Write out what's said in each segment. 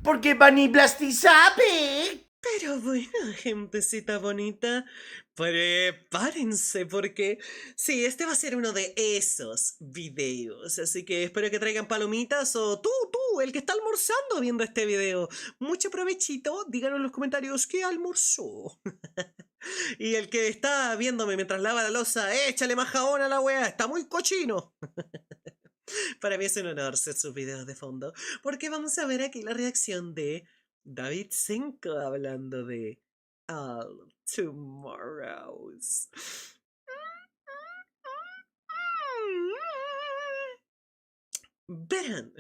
Porque Vaniplasty sabe. Pero bueno, gentecita bonita, prepárense porque sí, este va a ser uno de esos videos. Así que espero que traigan palomitas o tú, el que está almorzando viendo este video. Mucho provechito, díganos en los comentarios qué almorzó. Y el que está viéndome mientras lava la loza, échale más jabón a la wea, está muy cochino. Para mí es un honor ser sus videos de fondo, porque vamos a ver aquí la reacción de David Senko hablando de All Tomorrows. Vean,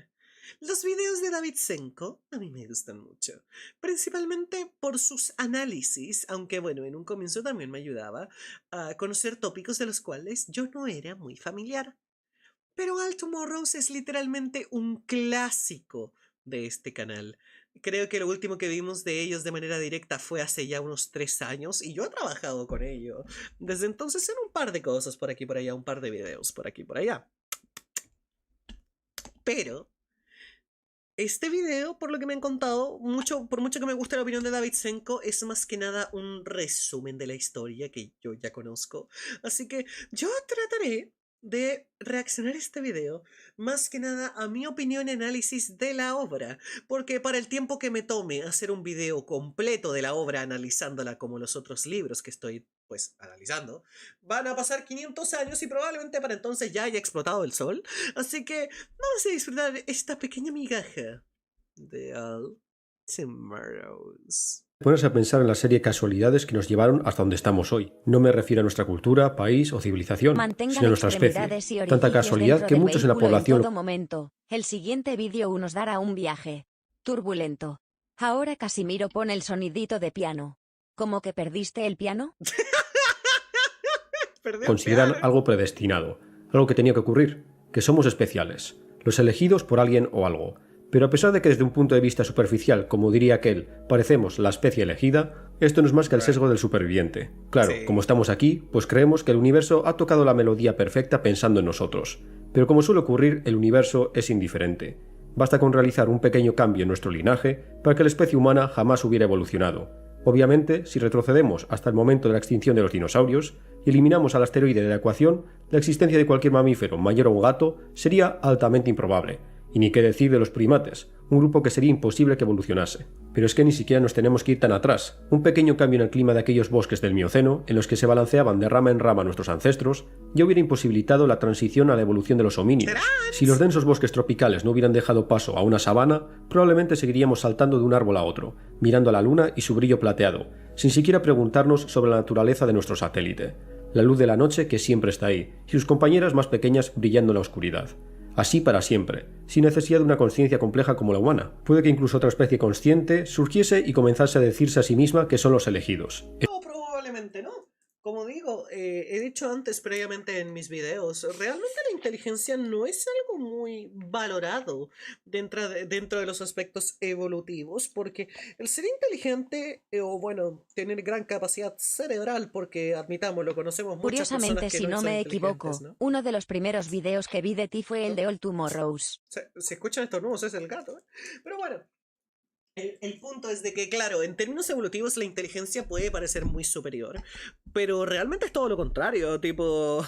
los videos de David Senko a mí me gustan mucho, principalmente por sus análisis, aunque bueno, en un comienzo también me ayudaba a conocer tópicos de los cuales yo no era muy familiar. Pero All Tomorrows es literalmente un clásico de este canal. Creo que lo último que vimos de ellos de manera directa fue hace ya unos 3 años y yo he trabajado con ellos. Desde entonces en un par de cosas por aquí por allá, un par de videos por aquí por allá. Pero este video, por lo que me han contado, por mucho que me guste la opinión de David Senko, es más que nada un resumen de la historia que yo ya conozco. Así que yo trataré de reaccionar a este video más que nada a mi opinión y análisis de la obra, porque para el tiempo que me tome hacer un video completo de la obra analizándola como los otros libros que estoy pues analizando, van a pasar 500 años y probablemente para entonces ya haya explotado el sol, así que vamos a disfrutar esta pequeña migaja de All Tomorrows. Ponerse a pensar en la serie de casualidades que nos llevaron hasta donde estamos hoy. No me refiero a nuestra cultura, país o civilización, sino a nuestra especie. Tanta casualidad que muchos en la población... En todo momento. El siguiente vídeo nos dará un viaje turbulento. Ahora Casimiro pone el sonidito de piano. ¿Cómo que perdiste el piano? consideran algo predestinado, algo que tenía que ocurrir, que somos especiales, los elegidos por alguien o algo. Pero a pesar de que desde un punto de vista superficial, como diría aquel, parecemos la especie elegida, esto no es más que el sesgo del superviviente. Claro, como estamos aquí, pues creemos que el universo ha tocado la melodía perfecta pensando en nosotros. Pero como suele ocurrir, el universo es indiferente. Basta con realizar un pequeño cambio en nuestro linaje para que la especie humana jamás hubiera evolucionado. Obviamente, si retrocedemos hasta el momento de la extinción de los dinosaurios y eliminamos al asteroide de la ecuación, la existencia de cualquier mamífero mayor a un gato sería altamente improbable. Y ni qué decir de los primates, un grupo que sería imposible que evolucionase. Pero es que ni siquiera nos tenemos que ir tan atrás. Un pequeño cambio en el clima de aquellos bosques del Mioceno, en los que se balanceaban de rama en rama nuestros ancestros, ya hubiera imposibilitado la transición a la evolución de los homínidos. Si los densos bosques tropicales no hubieran dejado paso a una sabana, probabproblemente seguiríamos saltando de un árbol a otro, mirando a la luna y su brillo plateado, sin siquiera preguntarnos sobre la naturaleza de nuestro satélite. La luz de la noche que siempre está ahí, y sus compañeras más pequeñas brillando en la oscuridad. Así para siempre, sin necesidad de una conciencia compleja como la humana. Puede que incluso otra especie consciente surgiese y comenzase a decirse a sí misma que son los elegidos. No, probablemente no. Como digo, he dicho antes previamente en mis videos, realmente la inteligencia no es algo muy valorado dentro de los aspectos evolutivos, porque el ser inteligente, o bueno, tener gran capacidad cerebral, porque admitámoslo, conocemos muchas personas Curiosamente, que si no no son me inteligentes, equivoco, ¿no? uno de los primeros videos que vi de ti fue el de All Tomorrows. Se escuchan estos nuevos, es el gato, ¿eh? Pero bueno. El punto es de que, claro, en términos evolutivos la inteligencia puede parecer muy superior, pero realmente es todo lo contrario, tipo,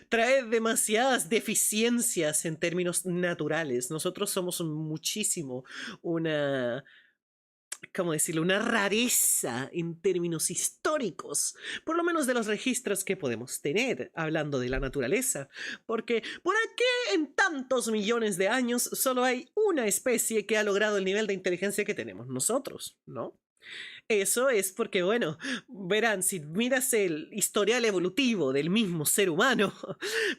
trae demasiadas deficiencias en términos naturales. Nosotros somos muchísimo una, ¿cómo decirlo? Una rareza en términos históricos, por lo menos de los registros que podemos tener hablando de la naturaleza, porque ¿por qué en tantos millones de años solo hay una especie que ha logrado el nivel de inteligencia que tenemos nosotros, ¿no? Eso es porque, bueno, verán, si miras el historial evolutivo del mismo ser humano,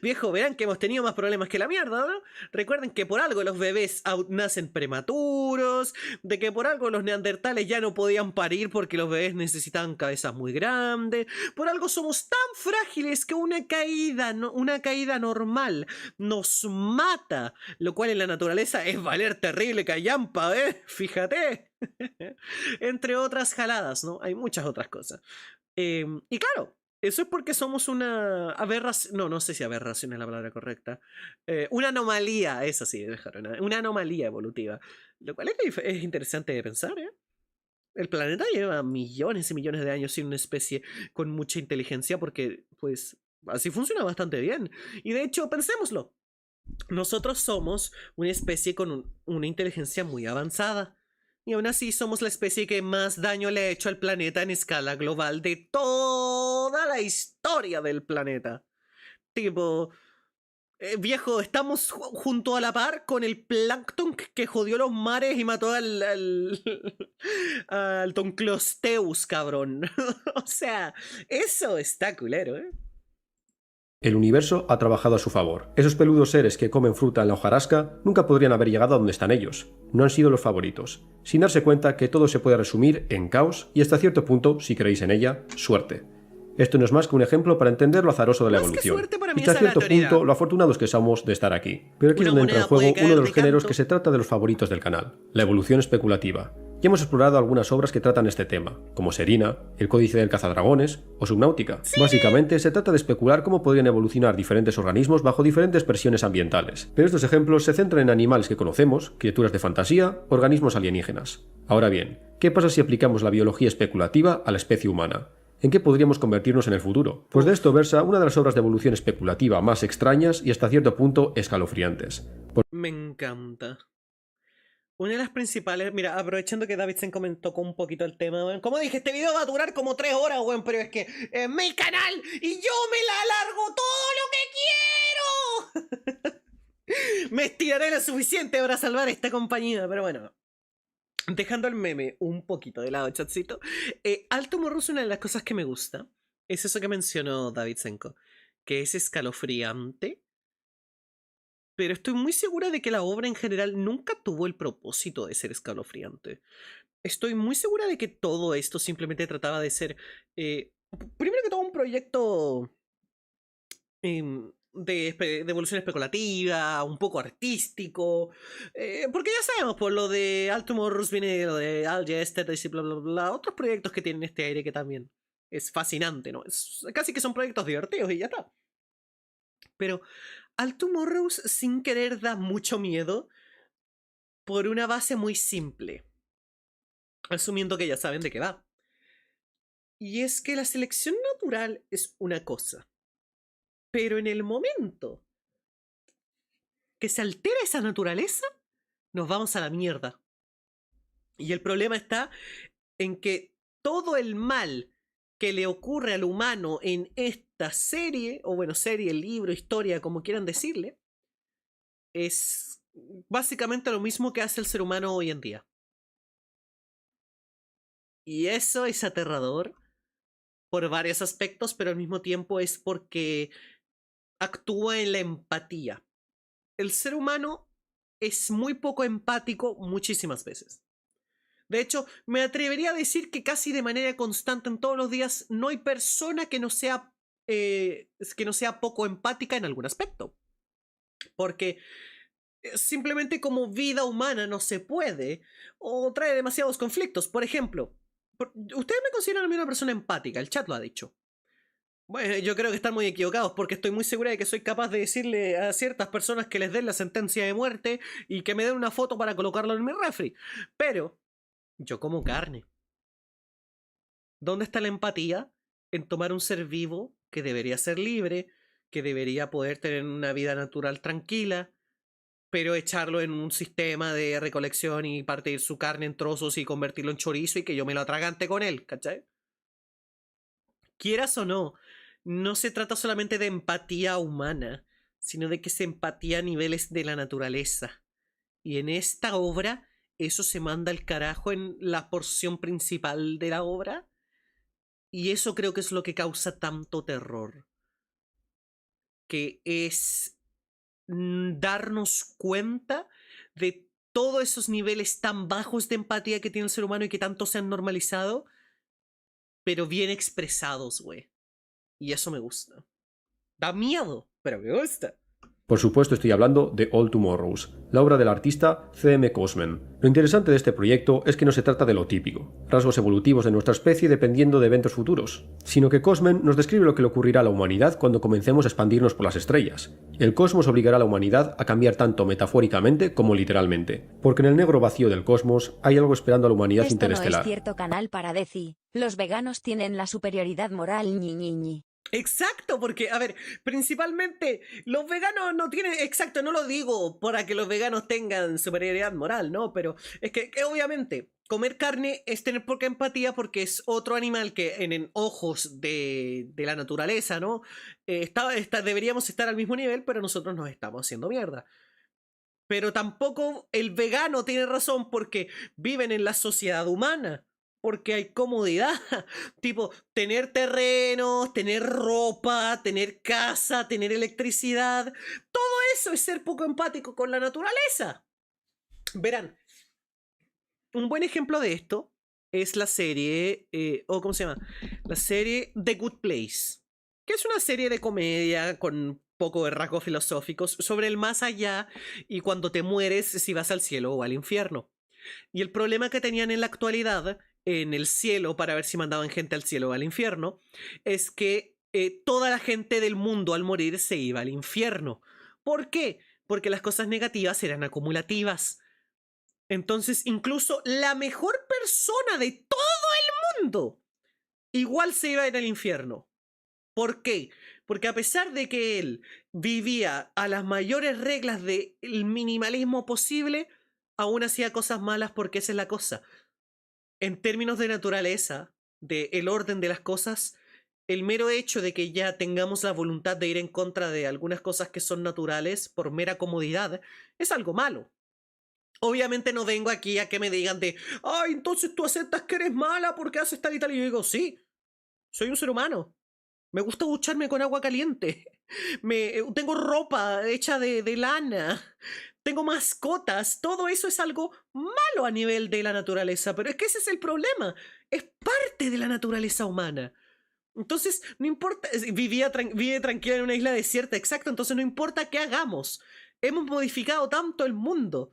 viejo, verán que hemos tenido más problemas que la mierda, ¿no? Recuerden que por algo los bebés nacen prematuros, de que por algo los neandertales ya no podían parir porque los bebés necesitaban cabezas muy grandes, por algo somos tan frágiles que una caída normal nos mata, lo cual en la naturaleza es valer terrible callampa, ¿eh? Fíjate. Entre otras jaladas, ¿no? Hay muchas otras cosas. Y claro, eso es porque somos una aberración. No, no sé si aberración es la palabra correcta. Una anomalía, eso sí, dejaron. Una anomalía evolutiva. Lo cual es interesante de pensar, ¿eh? El planeta lleva millones y millones de años sin una especie con mucha inteligencia porque, pues, así funciona bastante bien. Y de hecho, pensémoslo. Nosotros somos una especie con una inteligencia muy avanzada. Y aún así somos la especie que más daño le ha hecho al planeta en escala global de toda la historia del planeta. Tipo, viejo, estamos junto a la par con el plancton que jodió los mares y mató al Tonclosteus, cabrón. O sea, eso está culero, ¿eh? El universo ha trabajado a su favor. Esos peludos seres que comen fruta en la hojarasca nunca podrían haber llegado a donde están ellos. No han sido los favoritos. Sin darse cuenta que todo se puede resumir en caos y hasta cierto punto, si creéis en ella, suerte. Esto no es más que un ejemplo para entender lo azaroso de la Más que evolución. suerte, para mí Y hasta es cierto aleatoriedad. punto, lo afortunados que somos de estar aquí. Pero aquí es Una donde entra en moneda puede juego caer uno de de los géneros canto. que se trata de los favoritos del canal, la evolución especulativa. Ya hemos explorado algunas obras que tratan este tema, como Serina, El Códice del Cazadragones o Subnáutica. Básicamente, se trata de especular cómo podrían evolucionar diferentes organismos bajo diferentes presiones ambientales. Pero estos ejemplos se centran en animales que conocemos, criaturas de fantasía, organismos alienígenas. Ahora bien, ¿qué pasa si aplicamos la biología especulativa a la especie humana? ¿En qué podríamos convertirnos en el futuro? Pues de esto versa una de las obras de evolución especulativa más extrañas y hasta cierto punto escalofriantes. Me encanta. Una de las principales, mira, aprovechando que Davidson tocó un poquito el tema, weón. Como dije, este video va a durar como 3 horas, weón, pero es que es mi canal y yo me la alargo todo lo que quiero. Me estiraré lo suficiente para salvar esta compañía, pero bueno. Dejando el meme un poquito de lado, chatcito. Alto Morrus, una de las cosas que me gusta es eso que mencionó David Senko, que es escalofriante. Pero estoy muy segura de que la obra en general nunca tuvo el propósito de ser escalofriante. Estoy muy segura de que todo esto simplemente trataba de ser, primero que todo, un proyecto de evolución especulativa, un poco artístico, porque ya sabemos, por lo de Altumorus viene lo de Algester y bla bla bla, otros proyectos que tienen este aire que también es fascinante, ¿no? Casi que son proyectos divertidos y ya está. Pero Altumorus sin querer da mucho miedo por una base muy simple, asumiendo que ya saben de qué va. Y es que la selección natural es una cosa, pero en el momento que se altera esa naturaleza, nos vamos a la mierda. Y el problema está en que todo el mal que le ocurre al humano en esta serie, o bueno, serie, libro, historia, como quieran decirle, es básicamente lo mismo que hace el ser humano hoy en día. Y eso es aterrador por varios aspectos, pero al mismo tiempo es porque actúa en la empatía. El ser humano es muy poco empático muchísimas veces. De hecho, me atrevería a decir que casi de manera constante en todos los días no hay persona que no sea poco empática en algún aspecto. Porque simplemente como vida humana no se puede o trae demasiados conflictos. Por ejemplo, ustedes me consideran a mí una persona empática, el chat lo ha dicho. Bueno, yo creo que están muy equivocados porque estoy muy segura de que soy capaz de decirle a ciertas personas que les den la sentencia de muerte y que me den una foto para colocarla en mi refri. Pero yo como carne. ¿Dónde está la empatía en tomar un ser vivo que debería ser libre, que debería poder tener una vida natural tranquila, pero echarlo en un sistema de recolección y partir su carne en trozos y convertirlo en chorizo y que yo me lo atragante con él, ¿cachai? Quieras o no, no se trata solamente de empatía humana, sino de que es empatía a niveles de la naturaleza. Y en esta obra, eso se manda al carajo en la porción principal de la obra. Y eso creo que es lo que causa tanto terror. Que es darnos cuenta de todos esos niveles tan bajos de empatía que tiene el ser humano y que tanto se han normalizado, pero bien expresados, güey. Y eso me gusta. Da miedo, pero me gusta. Por supuesto estoy hablando de All Tomorrows, la obra del artista C.M. Cosman. Lo interesante de este proyecto es que no se trata de lo típico, rasgos evolutivos de nuestra especie dependiendo de eventos futuros, sino que Cosman nos describe lo que le ocurrirá a la humanidad cuando comencemos a expandirnos por las estrellas. El cosmos obligará a la humanidad a cambiar tanto metafóricamente como literalmente, porque en el negro vacío del cosmos hay algo esperando a la humanidad Esto no interestelar. es cierto canal para Deci. Los veganos tienen la superioridad moral ñi. Exacto, porque, a ver, principalmente los veganos no tienen, exacto, no lo digo para que los veganos tengan superioridad moral, ¿no? Pero es que obviamente comer carne es tener poca empatía porque es otro animal que en ojos de la naturaleza, ¿no? Deberíamos estar al mismo nivel, pero nosotros nos estamos haciendo mierda. Pero tampoco el vegano tiene razón porque viven en la sociedad humana. Porque hay comodidad. Tipo, tener terrenos, tener ropa, tener casa, tener electricidad. Todo eso es ser poco empático con la naturaleza. Verán, un buen ejemplo de esto es la serie, ¿cómo se llama? La serie The Good Place, que es una serie de comedia con poco de rasgos filosóficos sobre el más allá y cuando te mueres si vas al cielo o al infierno. Y el problema que tenían en la actualidad en el cielo para ver si mandaban gente al cielo o al infierno es que toda la gente del mundo al morir se iba al infierno. ¿Por qué? Porque las cosas negativas eran acumulativas. Entonces, incluso la mejor persona de todo el mundo igual se iba a ir al infierno. ¿Por qué? Porque a pesar de que él vivía a las mayores reglas del minimalismo posible, aún hacía cosas malas porque esa es la cosa. En términos de naturaleza, del orden de las cosas, el mero hecho de que ya tengamos la voluntad de ir en contra de algunas cosas que son naturales por mera comodidad es algo malo. Obviamente no vengo aquí a que me digan de, ay, entonces tú aceptas que eres mala porque haces tal y tal. Y yo digo, sí, soy un ser humano. Me gusta ducharme con agua caliente. Tengo ropa hecha de lana. Tengo mascotas. Todo eso es algo malo a nivel de la naturaleza. Pero es que ese es el problema. Es parte de la naturaleza humana. Entonces, no importa. Vive tranquila en una isla desierta, exacto. Entonces, no importa qué hagamos. Hemos modificado tanto el mundo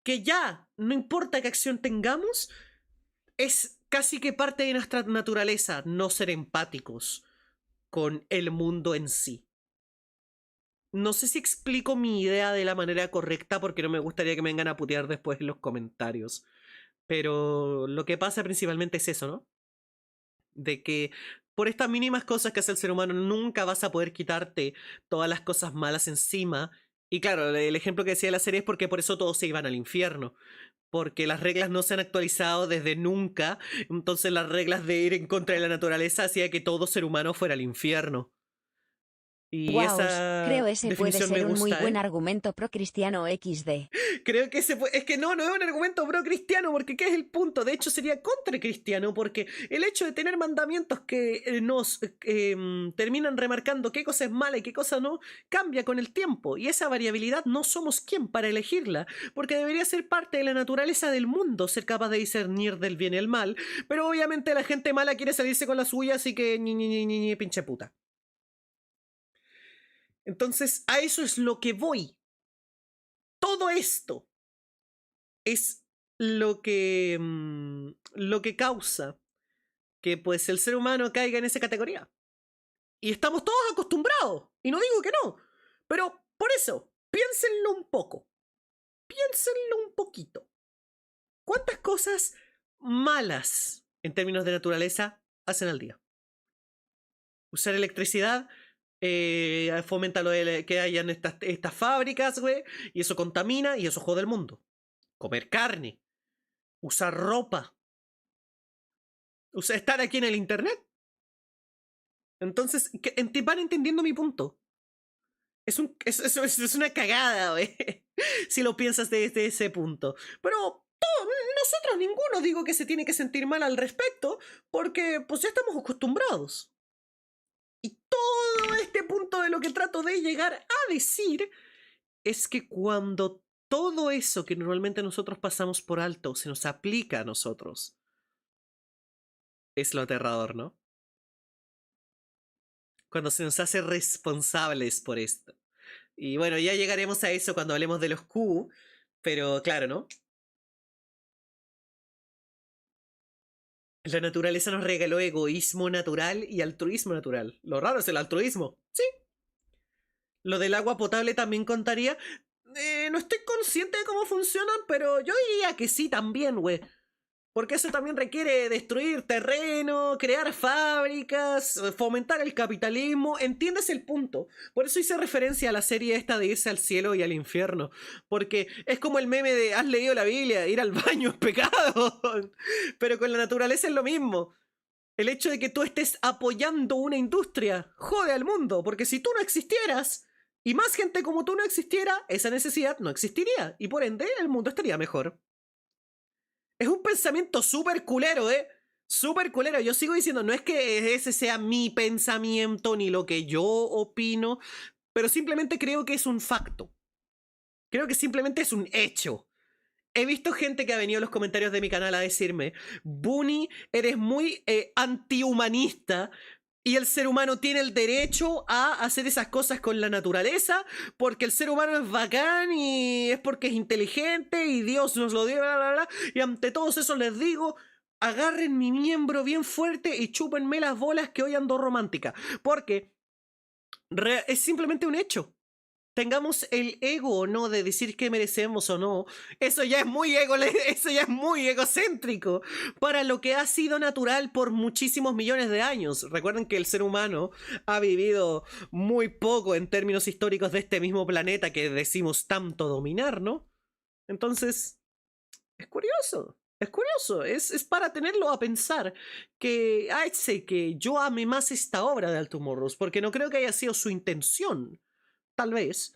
que ya, no importa qué acción tengamos, es casi que parte de nuestra naturaleza no ser empáticos con el mundo en sí. No sé si explico mi idea de la manera correcta porque no me gustaría que me vengan a putear después en los comentarios. Pero lo que pasa principalmente es eso, ¿no? De que por estas mínimas cosas que hace el ser humano nunca vas a poder quitarte todas las cosas malas encima. Y claro, el ejemplo que decía de la serie es porque por eso todos se iban al infierno. Porque las reglas no se han actualizado desde nunca. Entonces las reglas de ir en contra de la naturaleza hacía que todo ser humano fuera al infierno. Y Guau, esa creo ese puede definición me ser un muy gusta, buen ¿eh? argumento pro cristiano XD. Creo que es que no es un argumento pro cristiano, porque ¿qué es el punto? De hecho, sería contra cristiano, porque el hecho de tener mandamientos que nos terminan remarcando qué cosa es mala y qué cosa no, cambia con el tiempo. Y esa variabilidad no somos quien para elegirla, porque debería ser parte de la naturaleza del mundo ser capaz de discernir del bien y el mal. Pero obviamente la gente mala quiere salirse con la suya, así que ñi, pinche puta. Entonces, a eso es lo que voy. Todo esto es lo que causa que pues el ser humano caiga en esa categoría. Y estamos todos acostumbrados. Y no digo que no. Pero por eso, piénsenlo un poco. Piénsenlo un poquito. ¿Cuántas cosas malas en términos de naturaleza hacen al día? Usar electricidad fomenta que hayan estas fábricas, güey, y eso contamina y eso jode el mundo. Comer carne, usar ropa, estar aquí en el internet. Entonces, van entendiendo mi punto. Es una cagada, güey, si lo piensas desde ese punto. Pero nosotros ninguno digo que se tiene que sentir mal al respecto, porque pues ya estamos acostumbrados. Y todo este punto de lo que trato de llegar a decir es que cuando todo eso que normalmente nosotros pasamos por alto se nos aplica a nosotros, es lo aterrador, ¿no? Cuando se nos hace responsables por esto. Y bueno, ya llegaremos a eso cuando hablemos de los Q, pero claro, ¿no? La naturaleza nos regaló egoísmo natural y altruismo natural. Lo raro es el altruismo. Sí. Lo del agua potable también contaría. No estoy consciente de cómo funcionan, pero yo diría que sí también, güey. Porque eso también requiere destruir terreno, crear fábricas, fomentar el capitalismo. ¿Entiendes el punto? Por eso hice referencia a la serie esta de irse al cielo y al infierno. Porque es como el meme de ¿has leído la Biblia? Ir al baño es pecado. Pero con la naturaleza es lo mismo. El hecho de que tú estés apoyando una industria jode al mundo. Porque si tú no existieras y más gente como tú no existiera, esa necesidad no existiría. Y por ende el mundo estaría mejor. Es un pensamiento súper culero, súper culero. Yo sigo diciendo, no es que ese sea mi pensamiento ni lo que yo opino, pero simplemente creo que es un facto. Creo que simplemente es un hecho. He visto gente que ha venido a los comentarios de mi canal a decirme, Bunny, eres muy antihumanista y el ser humano tiene el derecho a hacer esas cosas con la naturaleza porque el ser humano es bacán y es porque es inteligente y Dios nos lo dio, bla, bla, bla. Y ante todos esos les digo, agarren mi miembro bien fuerte y chúpenme las bolas que hoy ando romántica. Porque es simplemente un hecho. Tengamos el ego o no de decir que merecemos o no, eso ya es muy eso ya es muy egocéntrico para lo que ha sido natural por muchísimos millones de años. Recuerden que el ser humano ha vivido muy poco en términos históricos de este mismo planeta que decimos tanto dominar, ¿no? Entonces, es curioso. Es curioso, es para tenerlo a pensar que hace que yo ame más esta obra de Altumorros, porque no creo que haya sido su intención. Tal vez,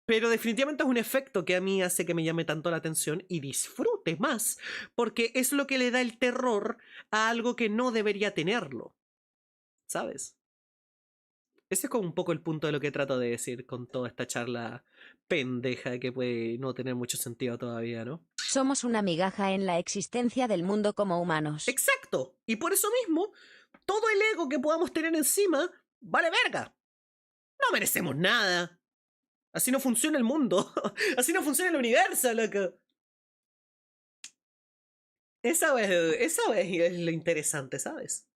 pero definitivamente es un efecto que a mí hace que me llame tanto la atención y disfrute más, porque es lo que le da el terror a algo que no debería tenerlo, ¿sabes? Ese es como un poco el punto de lo que trato de decir con toda esta charla pendeja que puede no tener mucho sentido todavía, ¿no? Somos una migaja en la existencia del mundo como humanos. ¡Exacto! Y por eso mismo, todo el ego que podamos tener encima vale verga. No merecemos nada. Así no funciona el mundo. Así no funciona el universo, loco. Esa es lo interesante, ¿sabes?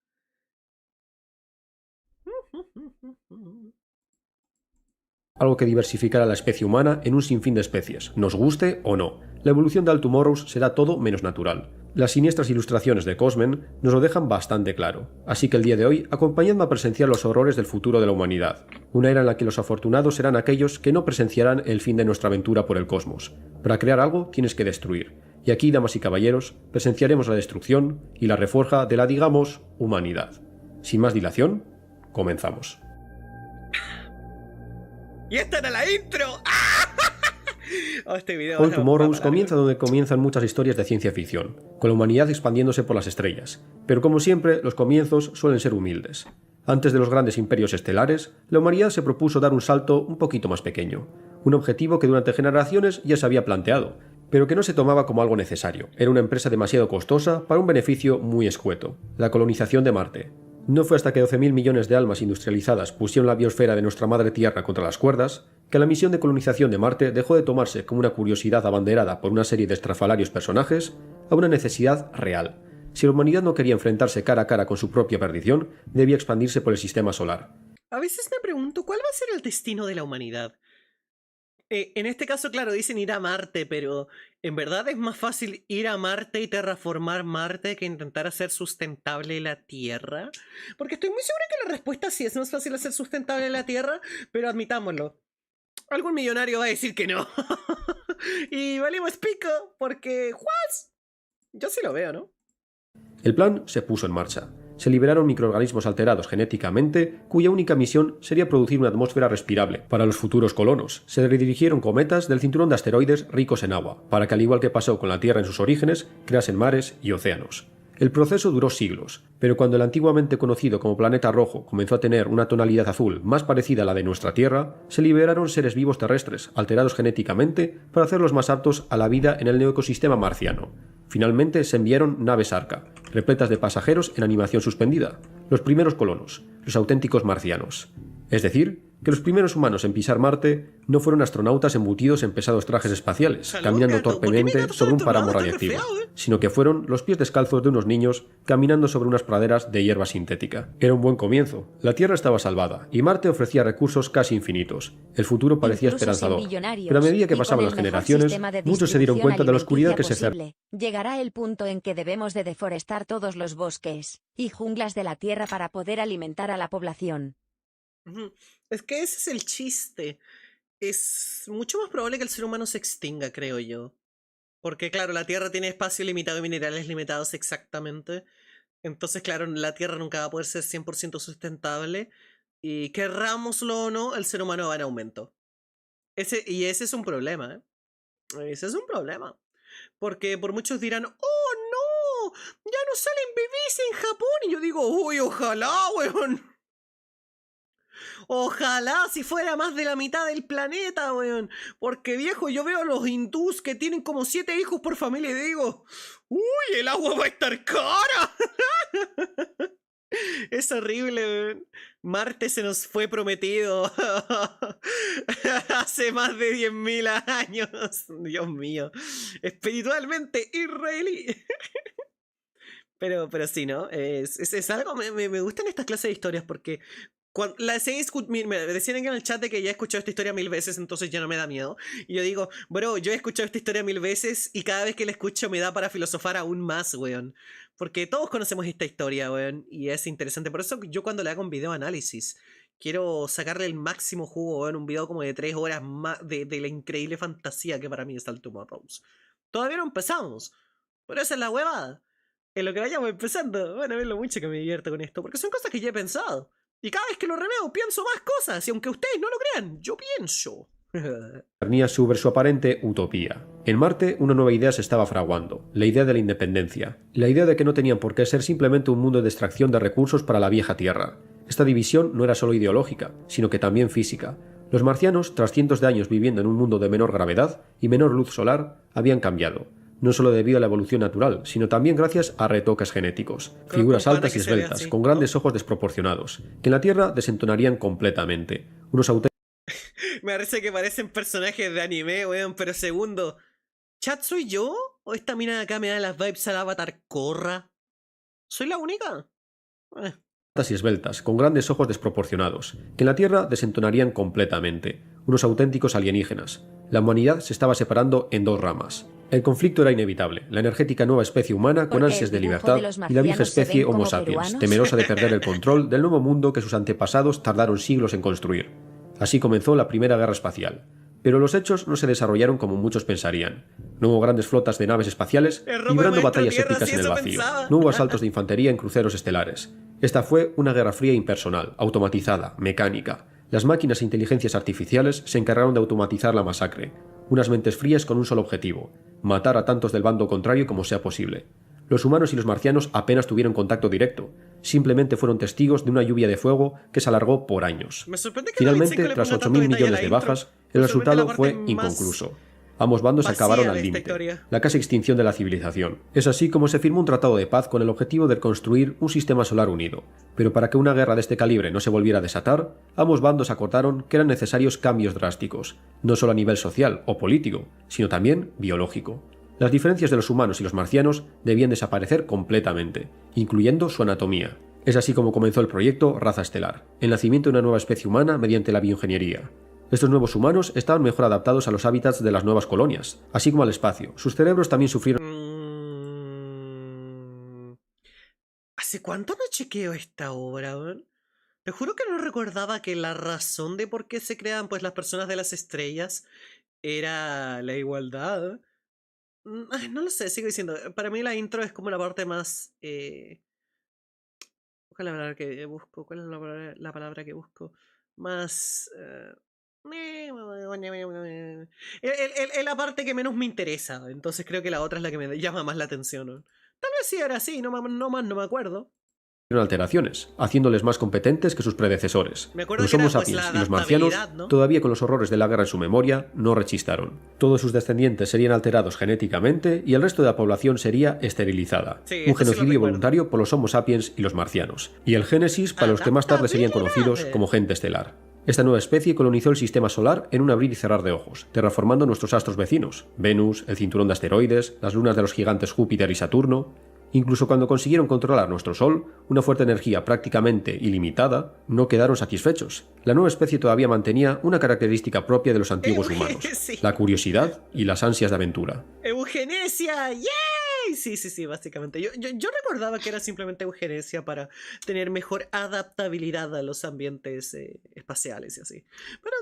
Algo que diversificará a la especie humana en un sinfín de especies, nos guste o no. La evolución de Altumorous será todo menos natural. Las siniestras ilustraciones de Cosmen nos lo dejan bastante claro, así que el día de hoy acompañadme a presenciar los horrores del futuro de la humanidad, una era en la que los afortunados serán aquellos que no presenciarán el fin de nuestra aventura por el cosmos. Para crear algo tienes que destruir, y aquí, damas y caballeros, presenciaremos la destrucción y la reforja de la, digamos, humanidad. Sin más dilación, comenzamos. ¡Y esta era la intro! Oh, este video Altumorous comienza donde comienzan muchas historias de ciencia ficción, con la humanidad expandiéndose por las estrellas, pero como siempre, los comienzos suelen ser humildes. Antes de los grandes imperios estelares, la humanidad se propuso dar un salto un poquito más pequeño, un objetivo que durante generaciones ya se había planteado, pero que no se tomaba como algo necesario. Era una empresa demasiado costosa para un beneficio muy escueto: la colonización de Marte. No fue hasta que 12.000 millones de almas industrializadas pusieron la biosfera de nuestra madre Tierra contra las cuerdas que la misión de colonización de Marte dejó de tomarse como una curiosidad abanderada por una serie de estrafalarios personajes a una necesidad real. Si la humanidad no quería enfrentarse cara a cara con su propia perdición, debía expandirse por el sistema solar. A veces me pregunto, ¿cuál va a ser el destino de la humanidad? En este caso, claro, dicen ir a Marte, pero ¿en verdad es más fácil ir a Marte y terraformar Marte que intentar hacer sustentable la Tierra? Porque estoy muy segura que la respuesta sí es más fácil hacer sustentable la Tierra, pero admitámoslo, algún millonario va a decir que no. Y valimos pico, porque ¿what? Yo sí lo veo, ¿no? El plan se puso en marcha. Se liberaron microorganismos alterados genéticamente, cuya única misión sería producir una atmósfera respirable para los futuros colonos. Se redirigieron cometas del cinturón de asteroides ricos en agua, para que, al igual que pasó con la Tierra en sus orígenes, creasen mares y océanos. El proceso duró siglos, pero cuando el antiguamente conocido como planeta rojo comenzó a tener una tonalidad azul más parecida a la de nuestra Tierra, se liberaron seres vivos terrestres, alterados genéticamente, para hacerlos más aptos a la vida en el neoecosistema marciano. Finalmente se enviaron naves Arca, repletas de pasajeros en animación suspendida, los primeros colonos, los auténticos marcianos. Es decir, que los primeros humanos en pisar Marte no fueron astronautas embutidos en pesados trajes espaciales, Salud, caminando gato. ¿Por qué mi torpemente gato sobre un está páramo detonado? Está radiactivo, resfriado, sino que fueron los pies descalzos de unos niños caminando sobre unas praderas de hierba sintética. Era un buen comienzo. La Tierra estaba salvada y Marte ofrecía recursos casi infinitos. El futuro parecía Incluso sin esperanzador. millonarios, Pero a medida que y pasaban con las el mejor generaciones, sistema de muchos se dieron distribución cuenta de la oscuridad que alimenticia se posible. Llegará el punto en que debemos de deforestar todos los bosques y junglas de la Tierra para poder alimentar a la población. Ujú. Es que ese es el chiste. Es mucho más probable que el ser humano se extinga, creo yo. Porque, claro, la Tierra tiene espacio limitado y minerales limitados exactamente. Entonces, claro, la Tierra nunca va a poder ser 100% sustentable. Y querrámoslo o no, el ser humano va en aumento. Ese es un problema, ¿eh? Ese es un problema. Porque por muchos dirán, oh no, ya no salen bebés en Japón. Y yo digo, uy, ojalá, weón. Ojalá si fuera más de la mitad del planeta, weón. Porque viejo, yo veo a los hindús que tienen como 7 hijos por familia y digo, uy, el agua va a estar cara. Es horrible, weón. Marte se nos fue prometido hace más de 10.000 años. Dios mío. Espiritualmente israelí. Pero sí, ¿no? Es algo. Me gustan estas clases de historias porque. Me decían en el chat de que ya he escuchado esta historia 1000 veces, entonces ya no me da miedo. Y yo digo, bro, yo he escuchado esta historia 1000 veces y cada vez que la escucho me da para filosofar aún más, weón. Porque todos conocemos esta historia, weón, y es interesante. Por eso yo cuando le hago un video análisis, quiero sacarle el máximo jugo, weón, un video como de 3 horas más de la increíble fantasía que para mí es el Tomorrows. Todavía no empezamos, pero esa es la huevada. En lo que vayamos empezando, van a ver lo mucho que me divierto con esto, porque son cosas que ya he pensado. Y cada vez que lo reveo pienso más cosas, y aunque ustedes no lo crean, yo pienso. discernía sobre su aparente utopía. En Marte, una nueva idea se estaba fraguando, la idea de la independencia, la idea de que no tenían por qué ser simplemente un mundo de extracción de recursos para la vieja Tierra. Esta división no era solo ideológica, sino que también física. Los marcianos, tras cientos de años viviendo en un mundo de menor gravedad y menor luz solar, habían cambiado. No solo debido a la evolución natural, sino también gracias a retoques genéticos. Figuras altas y esbeltas, con grandes ojos desproporcionados, que en la Tierra desentonarían completamente. Unos Me parece que parecen personajes de anime, weón, pero segundo, ¿chat soy yo? ¿O esta mina de acá me da las vibes al avatar Korra? ¿Soy la única? altas y esbeltas, con grandes ojos desproporcionados, que en la Tierra desentonarían completamente. Unos auténticos alienígenas. La humanidad se estaba separando en dos ramas. El conflicto era inevitable, la energética nueva especie humana con Porque ansias de el dibujo libertad de los y la vieja marcianos se especie ven como Homo sapiens, peruanos. temerosa de perder el control del nuevo mundo que sus antepasados tardaron siglos en construir. Así comenzó la Primera Guerra Espacial. Pero los hechos no se desarrollaron como muchos pensarían. No hubo grandes flotas de naves espaciales librando batallas épicas en el vacío. No hubo asaltos de infantería en cruceros estelares. Esta fue una guerra fría e impersonal, automatizada, mecánica. Las máquinas e inteligencias artificiales se encargaron de automatizar la masacre. Unas mentes frías con un solo objetivo: matar a tantos del bando contrario como sea posible. Los humanos y los marcianos apenas tuvieron contacto directo. Simplemente fueron testigos de una lluvia de fuego que se alargó por años. Me sorprende que Finalmente, David Cinco le tras ponga 8.000 tanto detalle a millones la de intro. bajas, Me el sorprende la resultado parte fue más inconcluso. Ambos bandos vacía acabaron de al esta límite, historia. la casi extinción de la civilización. Es así como se firmó un tratado de paz con el objetivo de construir un sistema solar unido. Pero para que una guerra de este calibre no se volviera a desatar, ambos bandos acordaron que eran necesarios cambios drásticos, no solo a nivel social o político, sino también biológico. Las diferencias de los humanos y los marcianos debían desaparecer completamente, incluyendo su anatomía. Es así como comenzó el proyecto Raza Estelar, el nacimiento de una nueva especie humana mediante la bioingeniería. Estos nuevos humanos estaban mejor adaptados a los hábitats de las nuevas colonias, así como al espacio. Sus cerebros también sufrieron... ¿Hace cuánto no chequeo esta obra, weón? Te juro que no recordaba que la razón de por qué se crean pues las personas de las estrellas era la igualdad. Ay, no lo sé, sigo diciendo. Para mí la intro es como la parte más... ¿Cuál es la palabra que busco? ¿Cuál es la palabra que busco? Más... Es la parte que menos me interesa. Entonces creo que la otra es la que me llama más la atención, ¿no? Tal vez sí era así, no me acuerdo. alteraciones, haciéndoles más competentes que sus predecesores. Me acuerdo Los que era, Homo pues, sapiens la y los marcianos, adaptabilidad, ¿no? todavía con los horrores de la guerra en su memoria, no rechistaron. Todos sus descendientes serían alterados genéticamente y el resto de la población sería esterilizada. Sí, Un esto sí lo genocidio recuerdo. voluntario por los Homo sapiens y los marcianos. Y el Génesis para los que más tarde serían conocidos como gente estelar. Esta nueva especie colonizó el sistema solar en un abrir y cerrar de ojos, terraformando nuestros astros vecinos, Venus, el cinturón de asteroides, las lunas de los gigantes Júpiter y Saturno. Incluso cuando consiguieron controlar nuestro Sol, una fuerte energía prácticamente ilimitada, no quedaron satisfechos. La nueva especie todavía mantenía una característica propia de los antiguos humanos, Sí. la curiosidad y las ansias de aventura. ¡Eugenesia! ¡Yay! Sí, básicamente. Yo recordaba que era simplemente eugenesia para tener mejor adaptabilidad a los ambientes espaciales y así. Pero,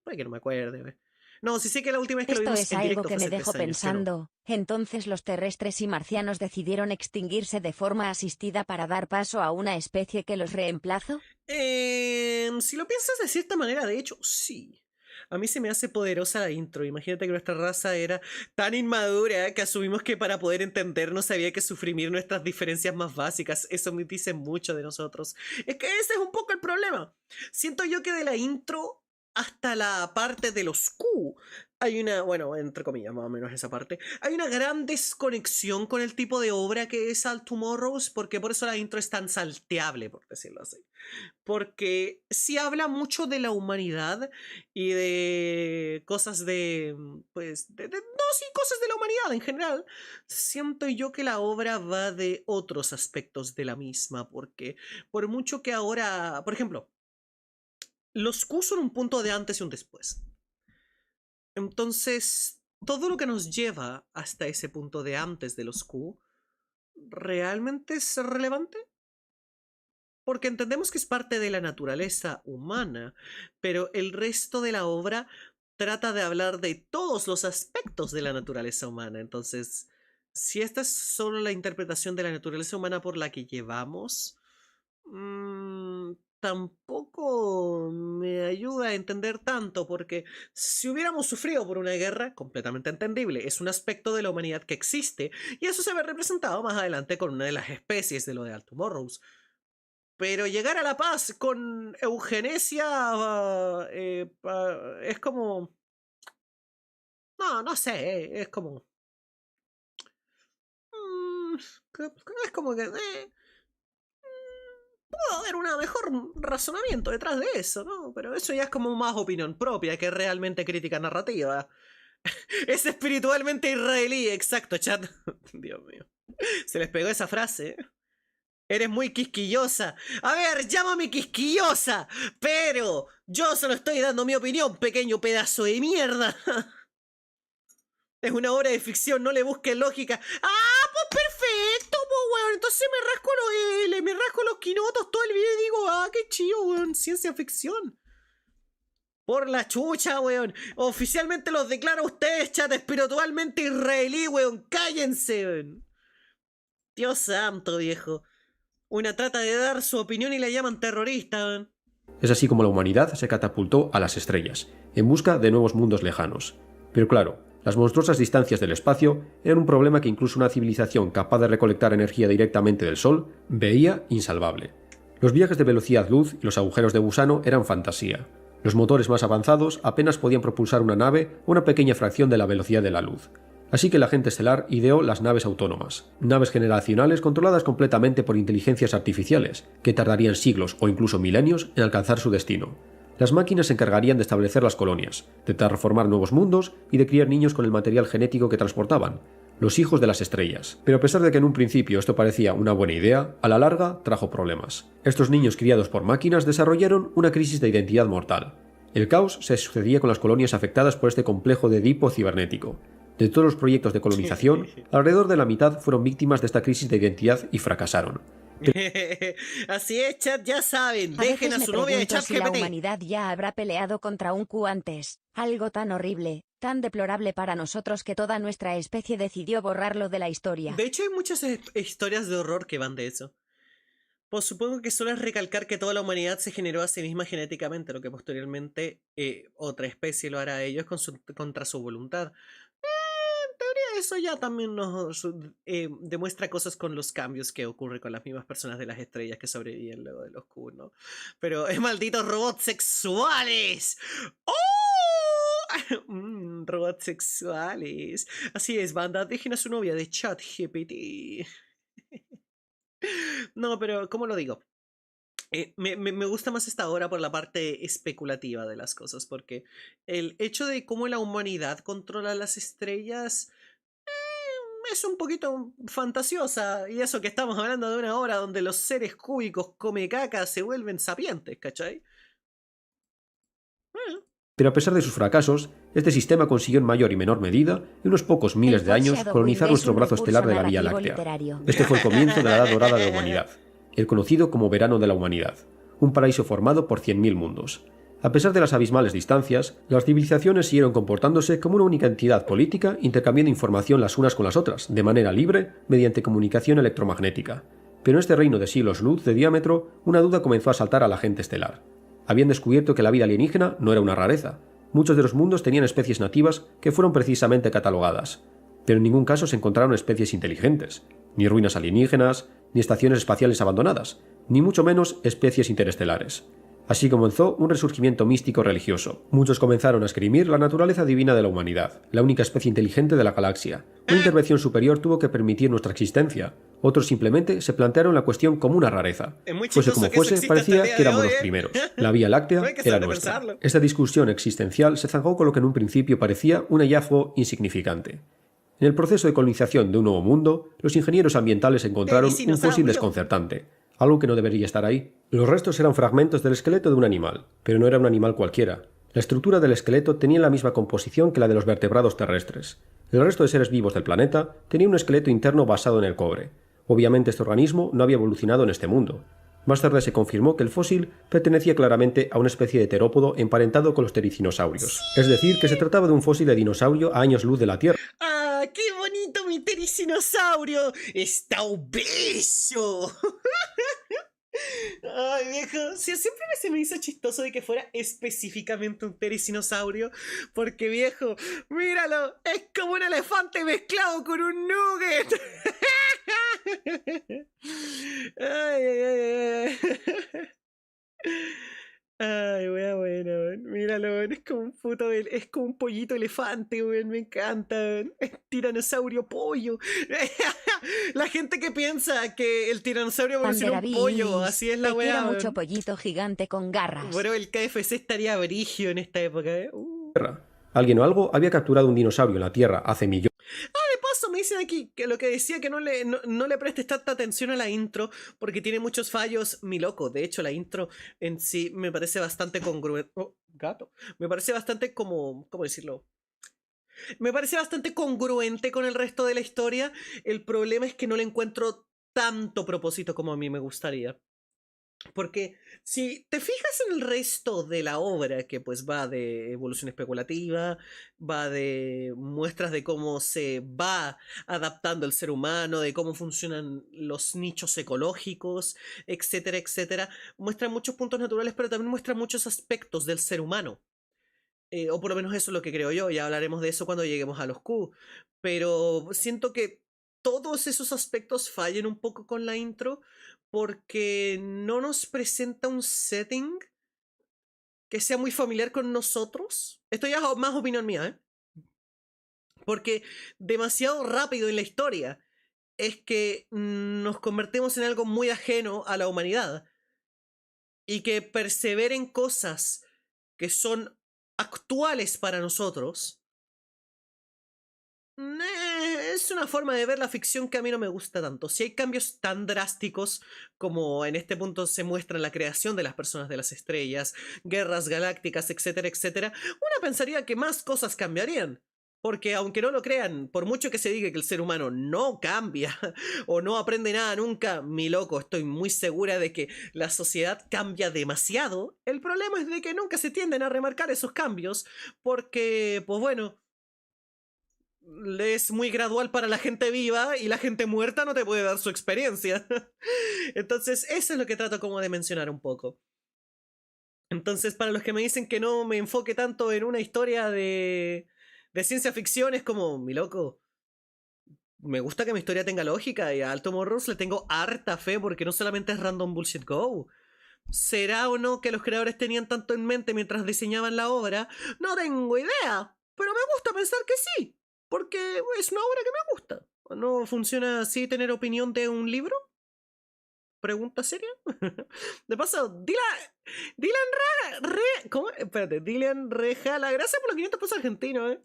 puede que no me acuerde. No, sí sé que la última vez que lo Esto vimos es en algo directo que fue me hace dejó 3 años, pero- pensando. Entonces los terrestres y marcianos decidieron extinguirse de forma asistida para dar paso a una especie que los reemplazó. Si lo piensas de cierta manera, de hecho, sí. A mí se me hace poderosa la intro. Imagínate que nuestra raza era tan inmadura que asumimos que para poder entendernos había que suprimir nuestras diferencias más básicas. Eso me dice mucho de nosotros. Es que ese es un poco el problema. Siento yo que de la intro hasta la parte de los Q hay una, bueno, entre comillas, más o menos esa parte, hay una gran desconexión con el tipo de obra que es All Tomorrows, porque por eso la intro es tan salteable, por decirlo así. Porque sí habla mucho de la humanidad y de cosas de, pues, no, sí, cosas de la humanidad en general. Siento yo que la obra va de otros aspectos de la misma, porque por mucho que ahora, por ejemplo, los Q son un punto de antes y un después. Entonces, todo lo que nos lleva hasta ese punto de antes de los Q, ¿realmente es relevante? Porque entendemos que es parte de la naturaleza humana, pero el resto de la obra trata de hablar de todos los aspectos de la naturaleza humana. Entonces, si esta es solo la interpretación de la naturaleza humana por la que llevamos, tampoco me ayuda a entender tanto, porque si hubiéramos sufrido por una guerra, completamente entendible, es un aspecto de la humanidad que existe, y eso se ve representado más adelante con una de las especies de lo de All Tomorrows. Pero llegar a la paz con eugenesia es como... No, no sé, es como... mm, es como que... puedo haber un mejor razonamiento detrás de eso, ¿no? Pero eso ya es como más opinión propia que realmente crítica narrativa. Es espiritualmente israelí, exacto, chat. Dios mío. Se les pegó esa frase. Eres muy quisquillosa. A ver, llámame quisquillosa. Pero yo solo estoy dando mi opinión, pequeño pedazo de mierda. Es una obra de ficción, no le busques lógica. ¡Ah, pues perfecto, pues weón! Entonces me rasco los quinotos todo el video y digo, ah, qué chido, weón, ciencia ficción. Por la chucha, weón. Oficialmente los declaro a ustedes, chat, espiritualmente israelí, weón. Cállense, weón. Dios santo, viejo. Una trata de dar su opinión y la llaman terrorista, weón. Es así como la humanidad se catapultó a las estrellas, en busca de nuevos mundos lejanos. Pero claro, las monstruosas distancias del espacio eran un problema que incluso una civilización capaz de recolectar energía directamente del Sol veía insalvable. Los viajes de velocidad luz y los agujeros de gusano eran fantasía. Los motores más avanzados apenas podían propulsar una nave a una pequeña fracción de la velocidad de la luz. Así que la gente estelar ideó las naves autónomas, naves generacionales controladas completamente por inteligencias artificiales, que tardarían siglos o incluso milenios en alcanzar su destino. Las máquinas se encargarían de establecer las colonias, de terraformar nuevos mundos y de criar niños con el material genético que transportaban, los hijos de las estrellas. Pero a pesar de que en un principio esto parecía una buena idea, a la larga trajo problemas. Estos niños criados por máquinas desarrollaron una crisis de identidad mortal. El caos se sucedía con las colonias afectadas por este complejo de Edipo cibernético. De todos los proyectos de colonización, alrededor de la mitad fueron víctimas de esta crisis de identidad y fracasaron. Así es, chat, ya saben. A Dejen veces a me su novia de pregunto chat si la GPT. humanidad ya habrá peleado contra un Q antes. Algo tan horrible, tan deplorable para nosotros que toda nuestra especie decidió borrarlo de la historia. De hecho, hay muchas historias de horror que van de eso. Pues supongo que solo es recalcar que toda la humanidad se generó a sí misma genéticamente, lo que posteriormente otra especie lo hará a ellos contra su voluntad. En teoría eso ya también nos demuestra cosas con los cambios que ocurren con las mismas personas de las estrellas que sobreviven luego de los Q, ¿no? Pero malditos robots sexuales. ¡Oh! Robots sexuales. Así es, banda, dejen a su novia de ChatGPT. No, pero, ¿cómo lo digo? Me gusta más esta obra por la parte especulativa de las cosas, porque el hecho de cómo la humanidad controla las estrellas es un poquito fantasiosa, y eso que estamos hablando de una obra donde los seres cúbicos come caca se vuelven sapientes, ¿cachai? Pero a pesar de sus fracasos, este sistema consiguió en mayor y menor medida, en unos pocos miles de años, foreshadowing colonizar es nuestro un brazo recurso estelar de la Vía narrativo Láctea. literario. Este fue el comienzo de la Edad Dorada de la humanidad, el conocido como Verano de la Humanidad, un paraíso formado por 100.000 mundos. A pesar de las abismales distancias, las civilizaciones siguieron comportándose como una única entidad política, intercambiando información las unas con las otras, de manera libre, mediante comunicación electromagnética. Pero en este reino de siglos luz de diámetro, una duda comenzó a saltar a la gente estelar. Habían descubierto que la vida alienígena no era una rareza. Muchos de los mundos tenían especies nativas que fueron precisamente catalogadas, pero en ningún caso se encontraron especies inteligentes, ni ruinas alienígenas, ni estaciones espaciales abandonadas, ni mucho menos especies interestelares. Así comenzó un resurgimiento místico religioso. Muchos comenzaron a esgrimir la naturaleza divina de la humanidad, la única especie inteligente de la galaxia. Una intervención superior tuvo que permitir nuestra existencia. Otros simplemente se plantearon la cuestión como una rareza. Es muy Fuese chistoso como que eso fuese, exista hasta el parecía día que de éramos hoy, los ¿eh? primeros. La Vía Láctea No hay que era saber nuestra. pensarlo. Esta discusión existencial se zanjó con lo que en un principio parecía un hallazgo insignificante. En el proceso de colonización de un nuevo mundo, los ingenieros ambientales encontraron un fósil dinosaurio. desconcertante, algo que no debería estar ahí. Los restos eran fragmentos del esqueleto de un animal, pero no era un animal cualquiera. La estructura del esqueleto tenía la misma composición que la de los vertebrados terrestres. El resto de seres vivos del planeta tenía un esqueleto interno basado en el cobre. Obviamente este organismo no había evolucionado en este mundo. Más tarde se confirmó que el fósil pertenecía claramente a una especie de terópodo emparentado con los tericinosaurios. Es decir, que se trataba de un fósil de dinosaurio a años luz de la Tierra. ¡Ah, qué bonito mi tericinosaurio! ¡Está obeso! Ay, viejo, sí, siempre se me hizo chistoso de que fuera específicamente un tericinosaurio, porque viejo, míralo, es como un elefante mezclado con un nugget. Ay, ay, ay, ay. Ay, wea buena, weón. Míralo, weón. Es como un puto, es como un pollito elefante, weón. Me encanta, weón. Es tiranosaurio pollo. La gente que piensa que el tiranosaurio evolucionó un pollo, así es la Te wea, quiero weón. mucho, pollito gigante con garras. Bueno, el KFC estaría brigio en esta época, ¿eh? Alguien o algo había capturado un dinosaurio en la Tierra hace millones. De paso, me dicen aquí que lo que decía que no le prestes tanta atención a la intro porque tiene muchos fallos, mi loco. De hecho, la intro en sí me parece bastante congruente. Oh, gato. Me parece bastante como. ¿Cómo decirlo? Me parece bastante congruente con el resto de la historia. El problema es que no le encuentro tanto propósito como a mí me gustaría. Porque si te fijas en el resto de la obra, que pues va de evolución especulativa, va de muestras de cómo se va adaptando el ser humano, de cómo funcionan los nichos ecológicos, etcétera, etcétera, muestra muchos puntos naturales, pero también muestra muchos aspectos del ser humano. O por lo menos eso es lo que creo yo, ya hablaremos de eso cuando lleguemos a los Q. Pero siento que todos esos aspectos fallan un poco con la intro porque no nos presenta un setting que sea muy familiar con nosotros. Esto ya es más opinión mía, ¿eh? Porque demasiado rápido en la historia es que nos convertimos en algo muy ajeno a la humanidad y que perseveren cosas que son actuales para nosotros. Es una forma de ver la ficción que a mí no me gusta tanto. Si hay cambios tan drásticos como en este punto se muestra en la creación de las personas de las estrellas, guerras galácticas, etcétera, etcétera, uno pensaría que más cosas cambiarían. Porque aunque no lo crean, por mucho que se diga que el ser humano no cambia o no aprende nada nunca, mi loco, estoy muy segura de que la sociedad cambia demasiado. El problema es de que nunca se tienden a remarcar esos cambios porque, pues bueno, es muy gradual para la gente viva y la gente muerta no te puede dar su experiencia. Entonces, eso es lo que trato como de mencionar un poco. Entonces, para los que me dicen que no me enfoque tanto en una historia de ciencia ficción, es como, mi loco, me gusta que mi historia tenga lógica y a Alto Morros le tengo harta fe porque no solamente es Random Bullshit Go. ¿Será o no que los creadores tenían tanto en mente mientras diseñaban la obra? No tengo idea, pero me gusta pensar que sí. Porque es una obra que me gusta. ¿No funciona así tener opinión de un libro? pregunta seria. De paso, ¿cómo? Espérate, Dylan Rejala, gracias por los 500 pesos argentinos,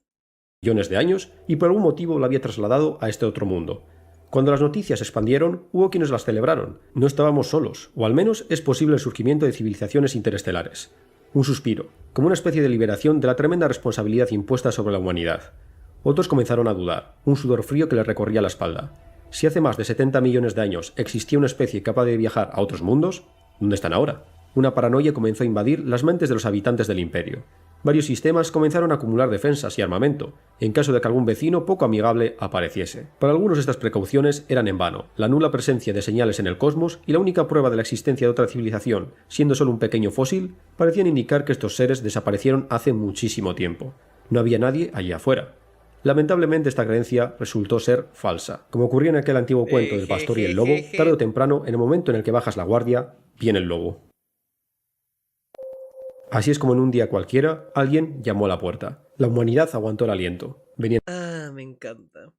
millones de años y por algún motivo la había trasladado a este otro mundo. Cuando las noticias se expandieron, hubo quienes las celebraron. No estábamos solos, o al menos es posible el surgimiento de civilizaciones interestelares. Un suspiro, como una especie de liberación de la tremenda responsabilidad impuesta sobre la humanidad. Otros comenzaron a dudar, un sudor frío que les recorría la espalda. Si hace más de 70 millones de años existía una especie capaz de viajar a otros mundos, ¿dónde están ahora? Una paranoia comenzó a invadir las mentes de los habitantes del imperio. Varios sistemas comenzaron a acumular defensas y armamento, en caso de que algún vecino poco amigable apareciese. Para algunos estas precauciones eran en vano. La nula presencia de señales en el cosmos y la única prueba de la existencia de otra civilización, siendo solo un pequeño fósil, parecían indicar que estos seres desaparecieron hace muchísimo tiempo. No había nadie allí afuera. Lamentablemente esta creencia resultó ser falsa. Como ocurría en aquel antiguo cuento del pastor y el lobo, tarde o temprano, en el momento en el que bajas la guardia, viene el lobo. Así es como en un día cualquiera, alguien llamó a la puerta. La humanidad aguantó el aliento. Me encanta.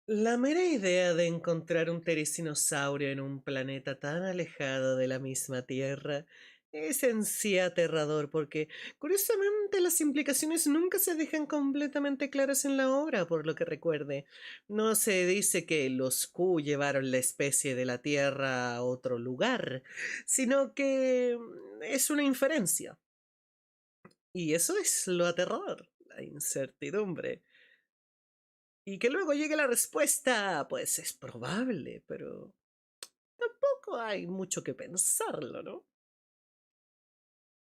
La mera idea de encontrar un ptericinosaurio en un planeta tan alejado de la misma Tierra es en sí aterrador porque, curiosamente, las implicaciones nunca se dejan completamente claras en la obra, por lo que recuerde. No se dice que los Q llevaron la especie de la Tierra a otro lugar, sino que es una inferencia. Y eso es lo aterrador, la incertidumbre. Y que luego llegue la respuesta, pues es probable, pero tampoco hay mucho que pensarlo, ¿no?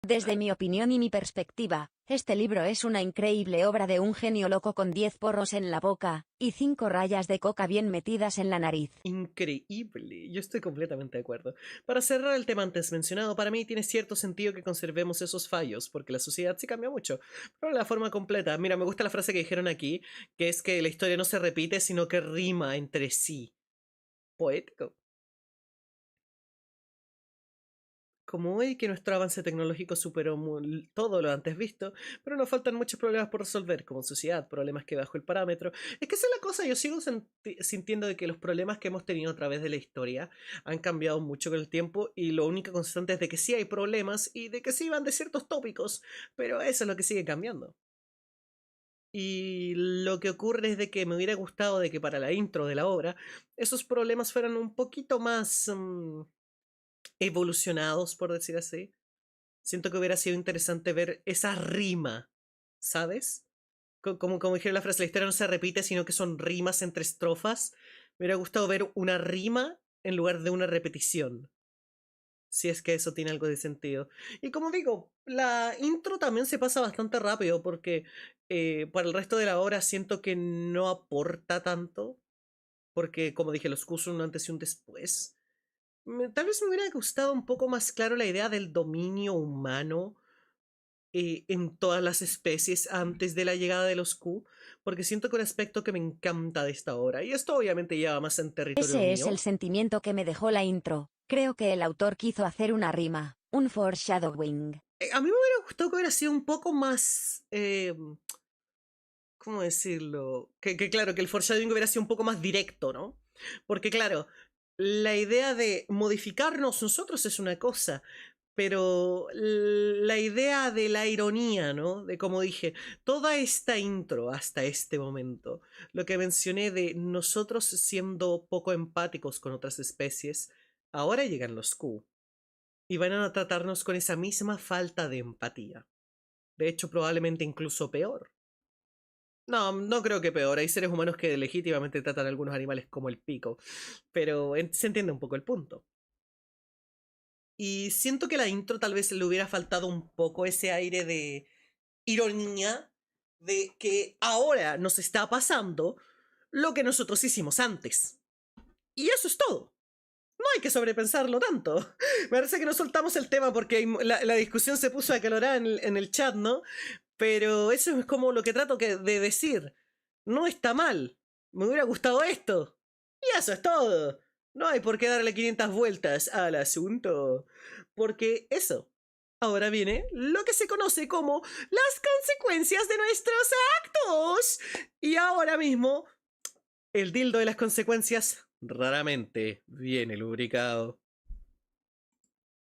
Desde mi opinión y mi perspectiva, este libro es una increíble obra de un genio loco con 10 porros en la boca y 5 rayas de coca bien metidas en la nariz. Increíble, yo estoy completamente de acuerdo. Para cerrar el tema antes mencionado, para mí tiene cierto sentido que conservemos esos fallos, porque la sociedad sí cambia mucho, pero de la forma completa. Mira, me gusta la frase que dijeron aquí, que es que la historia no se repite, sino que rima entre sí. Poético. Como hoy que nuestro avance tecnológico superó todo lo antes visto, pero nos faltan muchos problemas por resolver como sociedad, problemas que bajo el parámetro. Es que esa es la cosa, yo sigo sintiendo de que los problemas que hemos tenido a través de la historia han cambiado mucho con el tiempo y lo único constante es de que sí hay problemas y de que sí van de ciertos tópicos, pero eso es lo que sigue cambiando. Y lo que ocurre es de que me hubiera gustado de que para la intro de la obra esos problemas fueran un poquito más evolucionados, por decir así. Siento que hubiera sido interesante ver esa rima, ¿sabes? Como dijeron la frase, la historia no se repite, sino que son rimas entre estrofas. Me hubiera gustado ver una rima en lugar de una repetición. Si es que eso tiene algo de sentido. Y como digo, la intro también se pasa bastante rápido porque para el resto de la obra siento que no aporta tanto. Porque, como dije, los Q son un antes y un después. Tal vez me hubiera gustado un poco más claro la idea del dominio humano en todas las especies antes de la llegada de los Q, porque siento que un aspecto que me encanta de esta obra, y esto obviamente lleva más en territorio Ese es mío. el sentimiento que me dejó la intro. Creo que el autor quiso hacer una rima, un foreshadowing. A mí me hubiera gustado que hubiera sido un poco más... ¿cómo decirlo? Que claro, que el foreshadowing hubiera sido un poco más directo, ¿no? Porque claro, la idea de modificarnos nosotros es una cosa, pero la idea de la ironía, ¿no? De como dije, toda esta intro hasta este momento, lo que mencioné de nosotros siendo poco empáticos con otras especies, ahora llegan los Q y van a tratarnos con esa misma falta de empatía. De hecho, probablemente incluso peor. No, no creo que peor. Hay seres humanos que legítimamente tratan a algunos animales como el pico. Pero se entiende un poco el punto. Y siento que la intro tal vez le hubiera faltado un poco ese aire de ironía de que ahora nos está pasando lo que nosotros hicimos antes. Y eso es todo. No hay que sobrepensarlo tanto. Me parece que no soltamos el tema porque la discusión se puso acalorada en el chat, ¿no? Pero eso es como lo que trato de decir. No está mal. Me hubiera gustado esto. Y eso es todo. No hay por qué darle 500 vueltas al asunto. Porque eso. Ahora viene lo que se conoce como las consecuencias de nuestros actos. Y ahora mismo, el dildo de las consecuencias raramente viene lubricado.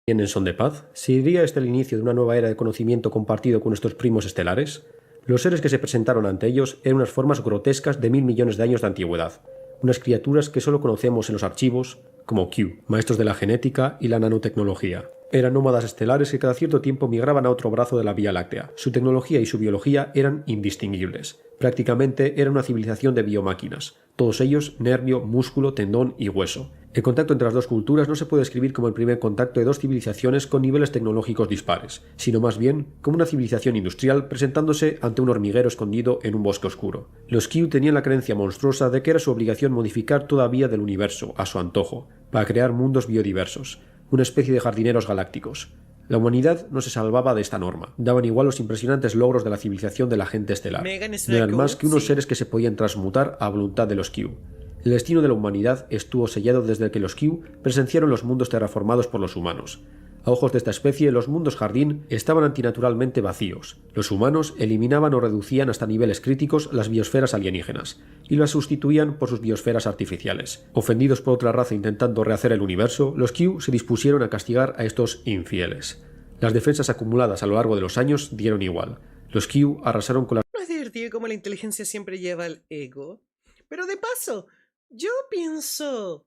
¿En son de paz? ¿Sería este el inicio de una nueva era de conocimiento compartido con nuestros primos estelares? Los seres que se presentaron ante ellos eran unas formas grotescas de 1000 millones de años de antigüedad, unas criaturas que solo conocemos en los archivos como Q, maestros de la genética y la nanotecnología. Eran nómadas estelares que cada cierto tiempo migraban a otro brazo de la Vía Láctea. Su tecnología y su biología eran indistinguibles. Prácticamente era una civilización de biomáquinas, todos ellos nervio, músculo, tendón y hueso. El contacto entre las dos culturas no se puede describir como el primer contacto de dos civilizaciones con niveles tecnológicos dispares, sino más bien como una civilización industrial presentándose ante un hormiguero escondido en un bosque oscuro. Los Q tenían la creencia monstruosa de que era su obligación modificar toda vía del universo, a su antojo, para crear mundos biodiversos, una especie de jardineros galácticos. La humanidad no se salvaba de esta norma. Daban igual los impresionantes logros de la civilización de la gente estelar. No eran más que unos seres que se podían transmutar a voluntad de los Q. El destino de la humanidad estuvo sellado desde que los Q presenciaron los mundos terraformados por los humanos. A ojos de esta especie, los mundos jardín estaban antinaturalmente vacíos. Los humanos eliminaban o reducían hasta niveles críticos las biosferas alienígenas y las sustituían por sus biosferas artificiales. Ofendidos por otra raza intentando rehacer el universo, los Q se dispusieron a castigar a estos infieles. Las defensas acumuladas a lo largo de los años dieron igual. Los Q arrasaron con la... No es divertido como la inteligencia siempre lleva al ego. Pero de paso, yo pienso...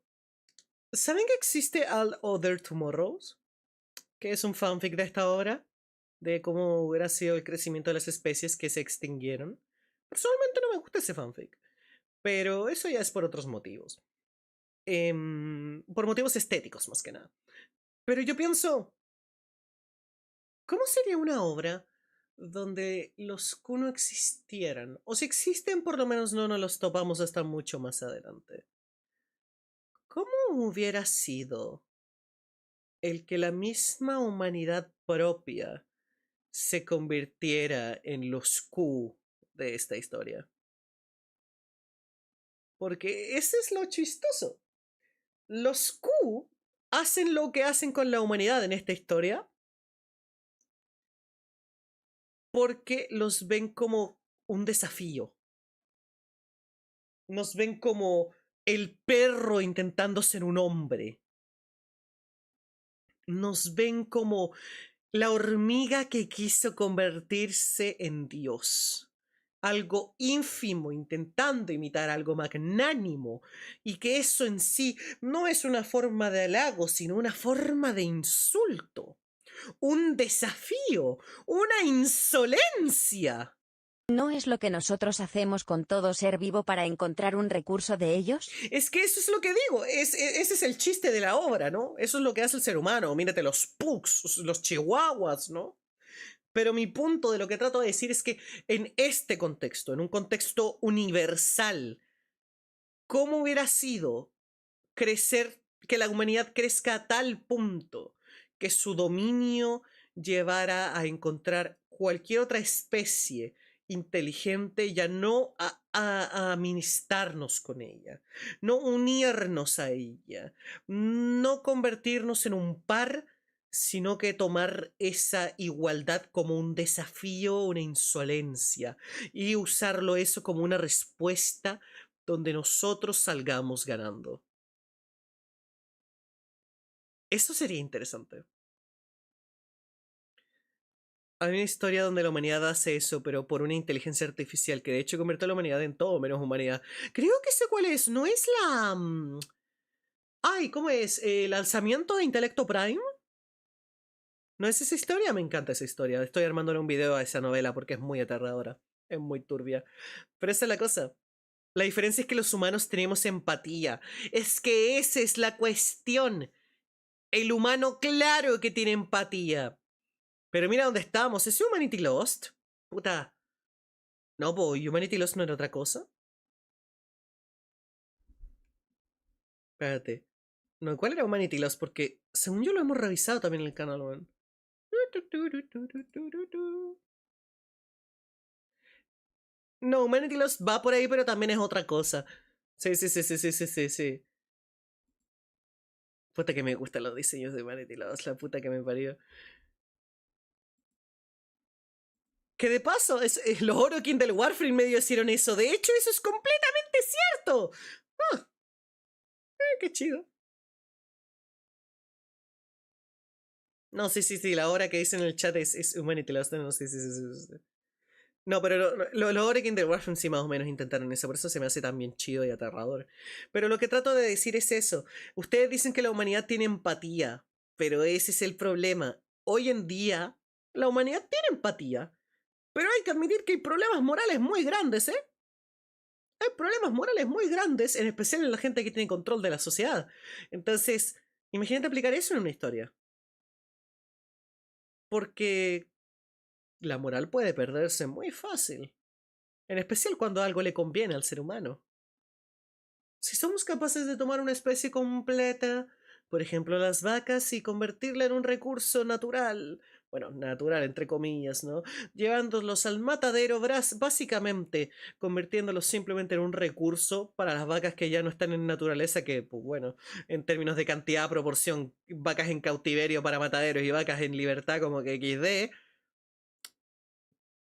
¿Saben que existe All Other Tomorrows? Que es un fanfic de esta obra, de cómo hubiera sido el crecimiento de las especies que se extinguieron. Personalmente no me gusta ese fanfic, pero eso ya es por otros motivos. Por motivos estéticos, más que nada. Pero yo pienso, ¿cómo sería una obra donde los Q no existieran? O si existen, por lo menos no nos los topamos hasta mucho más adelante. ¿Cómo hubiera sido el que la misma humanidad propia se convirtiera en los Q de esta historia? Porque ese es lo chistoso. Los Q hacen lo que hacen con la humanidad en esta historia porque los ven como un desafío. Nos ven como el perro intentando ser un hombre. Nos ven como la hormiga que quiso convertirse en Dios. Algo ínfimo intentando imitar algo magnánimo, y que eso en sí no es una forma de halago, sino una forma de insulto, un desafío, una insolencia. ¿No es lo que nosotros hacemos con todo ser vivo para encontrar un recurso de ellos? Es que eso es lo que digo, ese es el chiste de la obra, ¿no? Eso es lo que hace el ser humano. Mírate los pugs, los chihuahuas, ¿no? Pero mi punto de lo que trato de decir es que en este contexto, en un contexto universal, ¿cómo hubiera sido crecer, que la humanidad crezca a tal punto que su dominio llevara a encontrar cualquier otra especie inteligente, ya no a amistarnos con ella, no unirnos a ella, no convertirnos en un par, sino que tomar esa igualdad como un desafío, una insolencia, y usarlo eso como una respuesta donde nosotros salgamos ganando? Eso sería interesante. Hay una historia donde la humanidad hace eso, pero por una inteligencia artificial que de hecho convierte a la humanidad en todo menos humanidad. Creo que sé cuál es. ¿No es la... Ay, ¿cómo es? ¿El alzamiento de Intelecto Prime? ¿No es esa historia? Me encanta esa historia. Estoy armándole un video a esa novela porque es muy aterradora. Es muy turbia. Pero esa es la cosa. La diferencia es que los humanos tenemos empatía. Es que esa es la cuestión. El humano, claro que tiene empatía. Pero mira dónde estamos. ¿Es Humanity Lost? Puta. No, pues Humanity Lost no era otra cosa. Espérate. No, ¿cuál era Humanity Lost? Porque según yo lo hemos revisado también en el canal, weón. No, Humanity Lost va por ahí, pero también es otra cosa. Sí, sí, sí, sí, sí, sí, sí, sí. Puta que me gustan los diseños de Humanity Lost, la puta que me parió. Que de paso, los Orokin del Warframe medio hicieron eso. De hecho, eso es completamente cierto. qué chido. No, sí, la obra que dice en el chat es Humanity Lost. No, sí. No, pero los Origin de Warframe sí más o menos intentaron eso, por eso se me hace tan bien chido y aterrador. Pero lo que trato de decir es eso. Ustedes dicen que la humanidad tiene empatía, pero ese es el problema. Hoy en día, la humanidad tiene empatía, pero hay que admitir que hay problemas morales muy grandes, ¿eh? Hay problemas morales muy grandes, en especial en la gente que tiene control de la sociedad. Entonces, imagínate aplicar eso en una historia. Porque la moral puede perderse muy fácil. En especial cuando algo le conviene al ser humano. Si somos capaces de tomar una especie completa, por ejemplo las vacas, y convertirla en un recurso natural, bueno, natural entre comillas, ¿no? Llevándolos al matadero, básicamente convirtiéndolos simplemente en un recurso para las vacas que ya no están en naturaleza, que, pues bueno, en términos de cantidad, proporción, vacas en cautiverio para mataderos y vacas en libertad como que XD.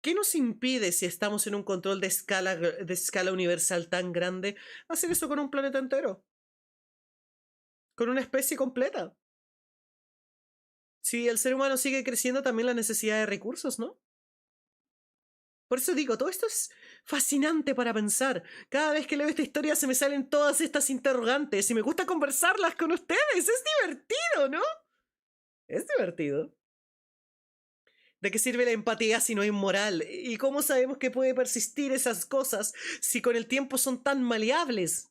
¿Qué nos impide, si estamos en un control de escala universal tan grande, hacer eso con un planeta entero? Con una especie completa. Si el ser humano sigue creciendo, también la necesidad de recursos, ¿no? Por eso digo, todo esto es fascinante para pensar. Cada vez que leo esta historia se me salen todas estas interrogantes y me gusta conversarlas con ustedes. Es divertido, ¿no? Es divertido. ¿De qué sirve la empatía si no hay moral? ¿Y cómo sabemos que puede persistir esas cosas si con el tiempo son tan maleables?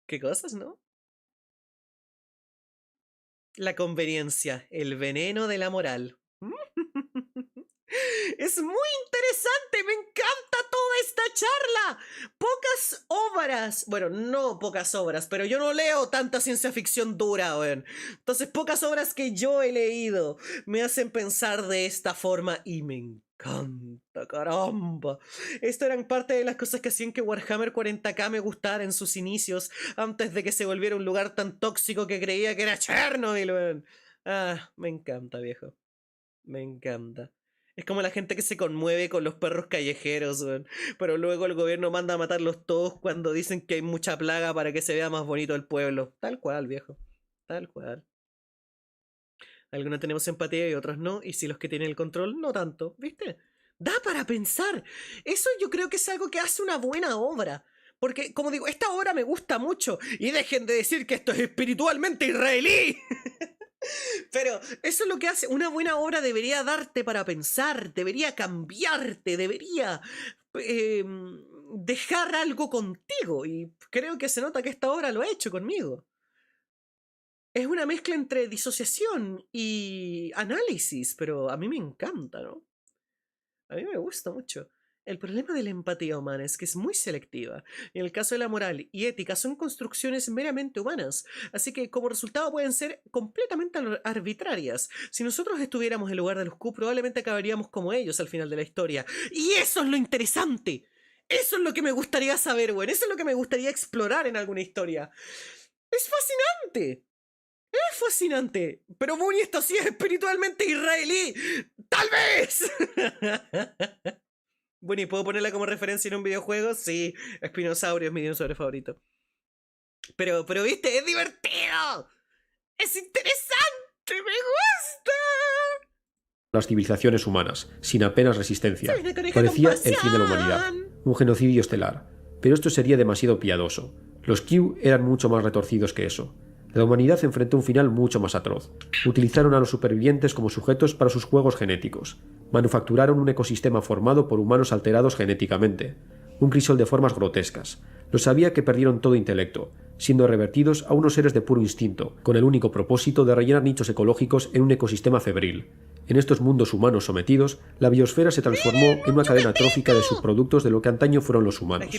¿Qué cosas, no? La conveniencia, el veneno de la moral. Es muy interesante, me encanta toda esta charla. Pocas obras, bueno, no pocas obras, pero yo no leo tanta ciencia ficción dura, weón. Entonces, pocas obras que yo he leído me hacen pensar de esta forma y me encanta, caramba. Esto eran parte de las cosas que hacían que Warhammer 40k me gustara en sus inicios, antes de que se volviera un lugar tan tóxico que creía que era Chernobyl, weón. Ah, me encanta, viejo. Me encanta. Es como la gente que se conmueve con los perros callejeros, weón. Pero luego el gobierno manda a matarlos todos cuando dicen que hay mucha plaga para que se vea más bonito el pueblo. Tal cual, viejo. Tal cual. Algunos tenemos empatía y otros no. Y si los que tienen el control, no tanto. ¿Viste? Da para pensar. Eso yo creo que es algo que hace una buena obra. Porque, como digo, esta obra me gusta mucho. Y dejen de decir que esto es espiritualmente israelí. Pero eso es lo que hace. Una buena obra debería darte para pensar, debería cambiarte, debería dejar algo contigo. Y creo que se nota que esta obra lo ha hecho conmigo. Es una mezcla entre disociación y análisis, pero a mí me encanta, ¿no? A mí me gusta mucho. El problema de la empatía humana es que es muy selectiva. En el caso de la moral y ética son construcciones meramente humanas, así que como resultado pueden ser completamente arbitrarias. Si nosotros estuviéramos en lugar de los Q, probablemente acabaríamos como ellos al final de la historia. Y eso es lo interesante. Eso es lo que me gustaría saber, güey. Eso es lo que me gustaría explorar en alguna historia. Es fascinante. Es fascinante. Pero Bunny, esto sí es espiritualmente israelí. ¡Tal vez! Bueno, ¿y puedo ponerla como referencia en un videojuego? Sí, Espinosaurio es mi dinosaurio favorito. Pero viste, es divertido. Es interesante, me gusta. Las civilizaciones humanas, sin apenas resistencia. Soy una coneja Parecía con el fin de la humanidad, pasión. un genocidio estelar. Pero esto sería demasiado piadoso. Los Q eran mucho más retorcidos que eso. La humanidad enfrentó un final mucho más atroz. Utilizaron a los supervivientes como sujetos para sus juegos genéticos. Manufacturaron un ecosistema formado por humanos alterados genéticamente. Un crisol de formas grotescas. Lo sabía que perdieron todo intelecto, siendo revertidos a unos seres de puro instinto, con el único propósito de rellenar nichos ecológicos en un ecosistema febril. En estos mundos humanos sometidos, la biosfera se transformó en una cadena trófica de subproductos de lo que antaño fueron los humanos.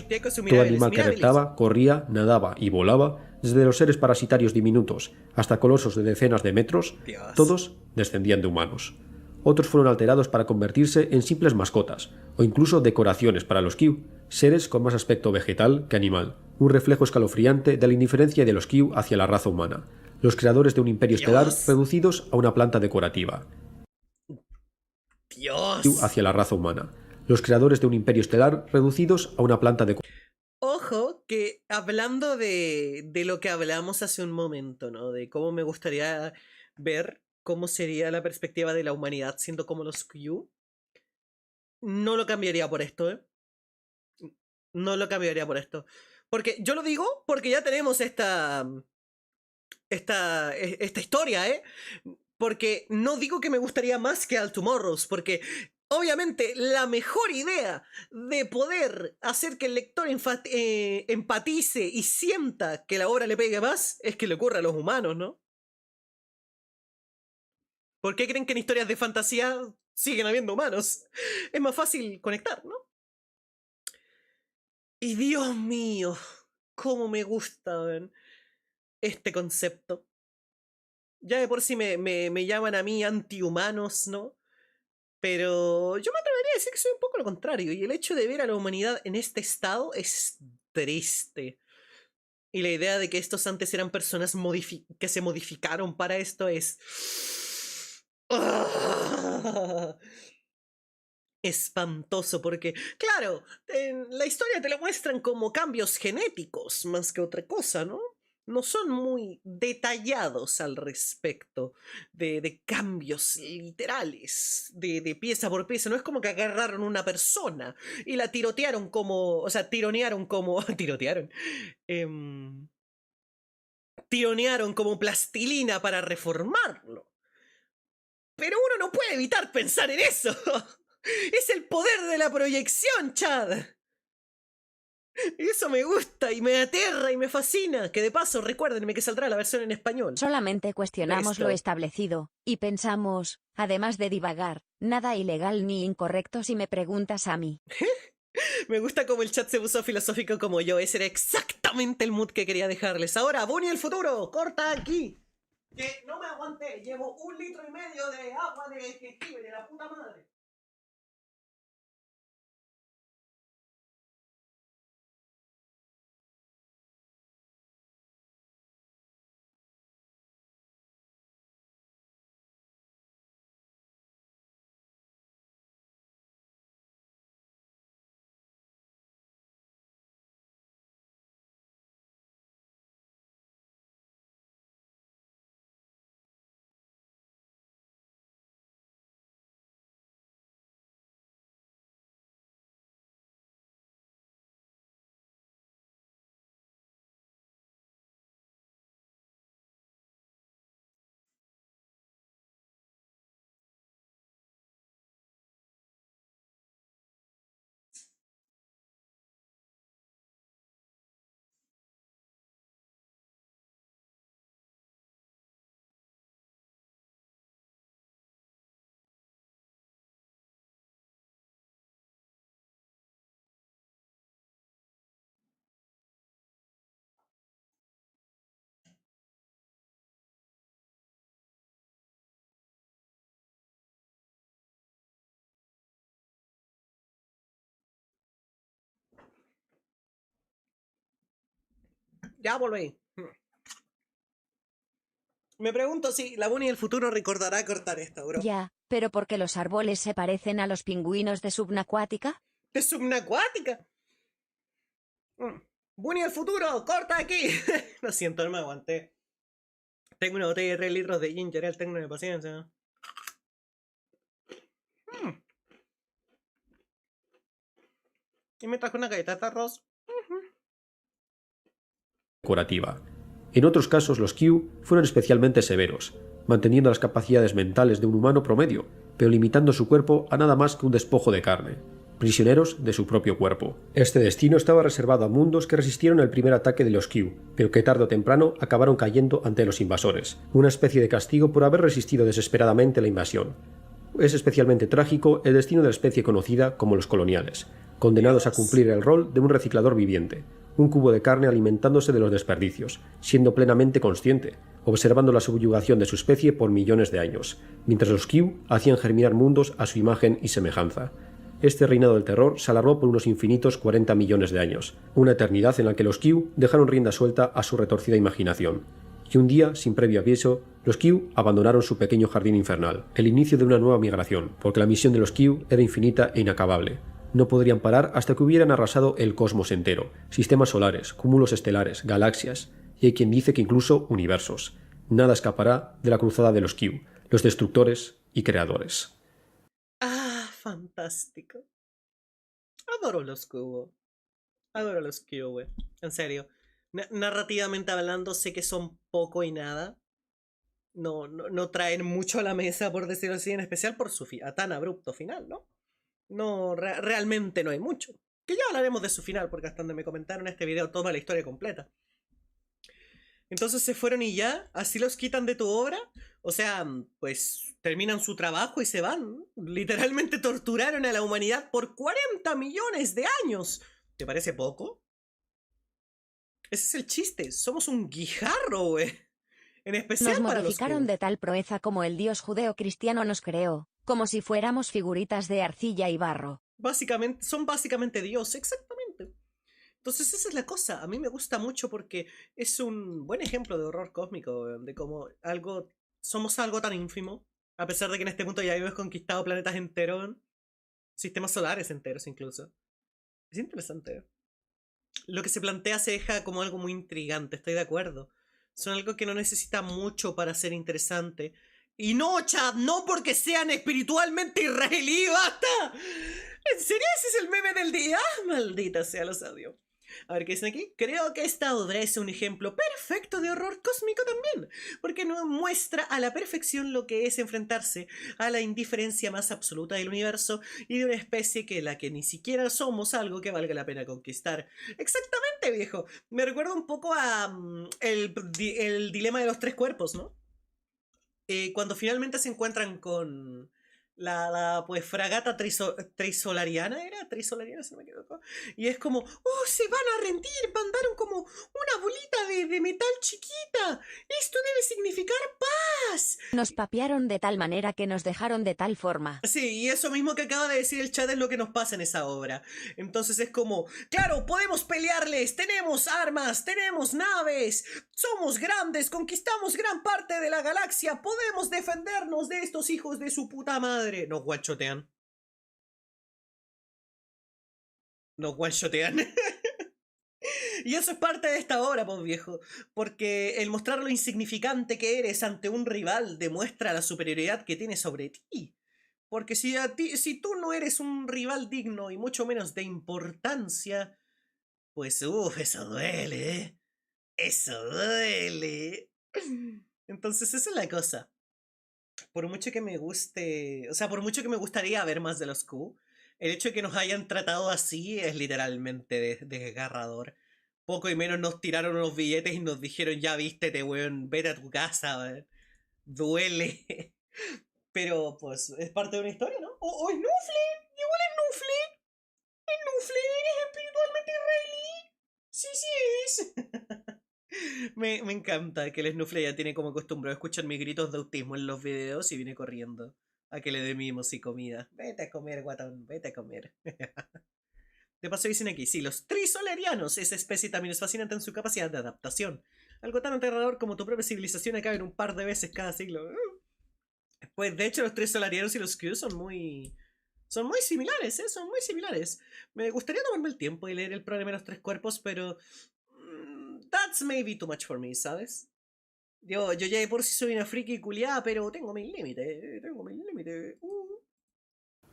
Todo animal que reptaba, corría, nadaba y volaba, desde los seres parasitarios diminutos hasta colosos de decenas de metros, Dios. todos descendían de humanos. Otros fueron alterados para convertirse en simples mascotas, o incluso decoraciones para los Q, seres con más aspecto vegetal que animal, un reflejo escalofriante de la indiferencia de los Q hacia la raza humana, los creadores de un imperio estelar reducidos a una planta decorativa. Dios. Hacia la raza humana, los creadores de un imperio estelar reducidos a una planta decorativa. Ojo ojo, que hablando de lo que hablamos hace un momento, ¿no? De cómo me gustaría ver cómo sería la perspectiva de la humanidad siendo como los Q, no lo cambiaría por esto, ¿eh? No lo cambiaría por esto. Porque yo lo digo porque ya tenemos esta historia, ¿eh? Porque no digo que me gustaría más que All Tomorrows, porque obviamente la mejor idea de poder hacer que el lector empatice y sienta que la obra le pegue más es que le ocurra a los humanos, ¿no? ¿Por qué creen que en historias de fantasía siguen habiendo humanos? Es más fácil conectar, ¿no? Y Dios mío, cómo me gusta, ¿ven? Este concepto. Ya de por sí me llaman a mí antihumanos, ¿no? Pero yo me atrevería a decir que soy un poco lo contrario. Y el hecho de ver a la humanidad en este estado es triste. Y la idea de que estos antes eran personas que se modificaron para esto es... ¡Ah! Espantoso porque, claro, en la historia te lo muestran como cambios genéticos más que otra cosa, ¿no? No son muy detallados al respecto de cambios literales, de pieza por pieza. No es como que agarraron una persona y la tirotearon como, o sea, tironearon como, tirotearon, tironearon como plastilina para reformarlo. Pero uno no puede evitar pensar en eso. Es el poder de la proyección, Chad. Eso me gusta y me aterra y me fascina. Que de paso, recuérdenme que saldrá la versión en español. Solamente cuestionamos lo establecido, y pensamos, además de divagar, nada ilegal ni incorrecto si me preguntas a mí. Me gusta como el chat se puso filosófico como yo. Ese era exactamente el mood que quería dejarles. Ahora, Bonnie el futuro, corta aquí. Que no me aguanté. Llevo 1,5 litros de agua de jengibre, de la puta madre. Ya volví. Me pregunto si la Bonnie del futuro recordará cortar esto, bro. Ya, pero ¿por qué los árboles se parecen a los pingüinos de Subnacuática? ¡Es subnacuática! Bonnie del futuro, corta aquí. Lo siento, no me aguanté. Tengo una botella de 3 litros de ginger ale, tengo de paciencia. Y me trajo una galleta de arroz. Curativa. En otros casos los Q fueron especialmente severos, manteniendo las capacidades mentales de un humano promedio, pero limitando su cuerpo a nada más que un despojo de carne, prisioneros de su propio cuerpo. Este destino estaba reservado a mundos que resistieron el primer ataque de los Q, pero que tarde o temprano acabaron cayendo ante los invasores, una especie de castigo por haber resistido desesperadamente la invasión. Es especialmente trágico el destino de la especie conocida como los coloniales, condenados a cumplir el rol de un reciclador viviente, un cubo de carne alimentándose de los desperdicios, siendo plenamente consciente, observando la subyugación de su especie por millones de años, mientras los Q hacían germinar mundos a su imagen y semejanza. Este reinado del terror se alargó por unos infinitos 40 millones de años, una eternidad en la que los Q dejaron rienda suelta a su retorcida imaginación. Y un día, sin previo aviso, los Q abandonaron su pequeño jardín infernal, el inicio de una nueva migración, porque la misión de los Q era infinita e inacabable. No podrían parar hasta que hubieran arrasado el cosmos entero, sistemas solares, cúmulos estelares, galaxias, y hay quien dice que incluso universos. Nada escapará de la cruzada de los Q, los destructores y creadores. Ah, fantástico. Adoro los Q. Adoro los Q, güey. En serio. Narrativamente hablando, sé que son poco y nada. No traen mucho a la mesa, por decirlo así, en especial por su tan abrupto final, ¿no? No, realmente no hay mucho. Que ya hablaremos de su final, porque hasta donde me comentaron este video toma la historia completa. Entonces se fueron y ya, así los quitan de tu obra. O sea, pues terminan su trabajo y se van. Literalmente torturaron a la humanidad por 40 millones de años. ¿Te parece poco? Ese es el chiste. Somos un guijarro, güey. En especial Nos para los modificaron Q. de tal proeza como el dios judeo-cristiano nos creó, como si fuéramos figuritas de arcilla y barro. Básicamente, son básicamente Dios, exactamente. Entonces esa es la cosa. A mí me gusta mucho porque es un buen ejemplo de horror cósmico, weón, de cómo somos algo tan ínfimo, a pesar de que en este punto ya hemos conquistado planetas enteros, sistemas solares enteros incluso. Es interesante. Lo que se plantea se deja como algo muy intrigante, estoy de acuerdo. Son algo que no necesita mucho para ser interesante. Y no, Chad, no porque sean espiritualmente israelí, basta. ¿En serio ese es el meme del día? Maldita sea, los odio. A ver qué dicen aquí. Creo que esta obra es un ejemplo perfecto de horror cósmico también, porque nos muestra a la perfección lo que es enfrentarse a la indiferencia más absoluta del universo y de una especie que la que ni siquiera somos algo que valga la pena conquistar. Exactamente, viejo. Me recuerda un poco a el dilema de los tres cuerpos, ¿no? Cuando finalmente se encuentran con pues fragata trisolariana, ¿era? Trisolariana, si no me equivoco. Y es como, oh, se van a rendir, mandaron como una bolita de metal chiquita. Esto debe significar paz. Nos papearon de tal manera que nos dejaron de tal forma. Sí, y eso mismo que acaba de decir el chat es lo que nos pasa en esa obra. Entonces es como, claro, podemos pelearles, tenemos armas, tenemos naves, somos grandes, conquistamos gran parte de la galaxia, podemos defendernos de estos hijos de su puta madre. Nos guachotean. Nos guachotean. Y eso es parte de esta obra, pues viejo. Porque el mostrar lo insignificante que eres ante un rival demuestra la superioridad que tiene sobre ti. Porque si tú no eres un rival digno y mucho menos de importancia, pues eso duele, ¿eh? Eso duele. Entonces esa es la cosa. Por mucho que me guste, o sea, por mucho que me gustaría ver más de los Q, el hecho de que nos hayan tratado así es literalmente desgarrador. Poco y menos nos tiraron unos billetes y nos dijeron, ya vístete, weón, vete a tu casa, weón. Duele. Pero pues es parte de una historia, ¿no? ¡Oh, es Nufle! ¡Igual es Nufle! ¡Es Nufle! ¿Eres espiritualmente israelí? Sí, sí es. Me encanta que el Snufle ya tiene como costumbre escuchar mis gritos de autismo en los videos y viene corriendo a que le dé mimos y comida. Vete a comer, guatón, vete a comer. De paso dicen aquí, sí, los trisolarianos, esa especie también es fascinante en su capacidad de adaptación. Algo tan aterrador como tu propia civilización acaba en un par de veces cada siglo. Pues de hecho los tres solarianos y los Q son muy similares, ¿eh? Son muy similares. Me gustaría tomarme el tiempo y leer el problema de los tres cuerpos, pero that's maybe too much for me, ¿sabes? Yo ya de por sí soy una friki culiada, pero tengo mis límites, tengo mis límites.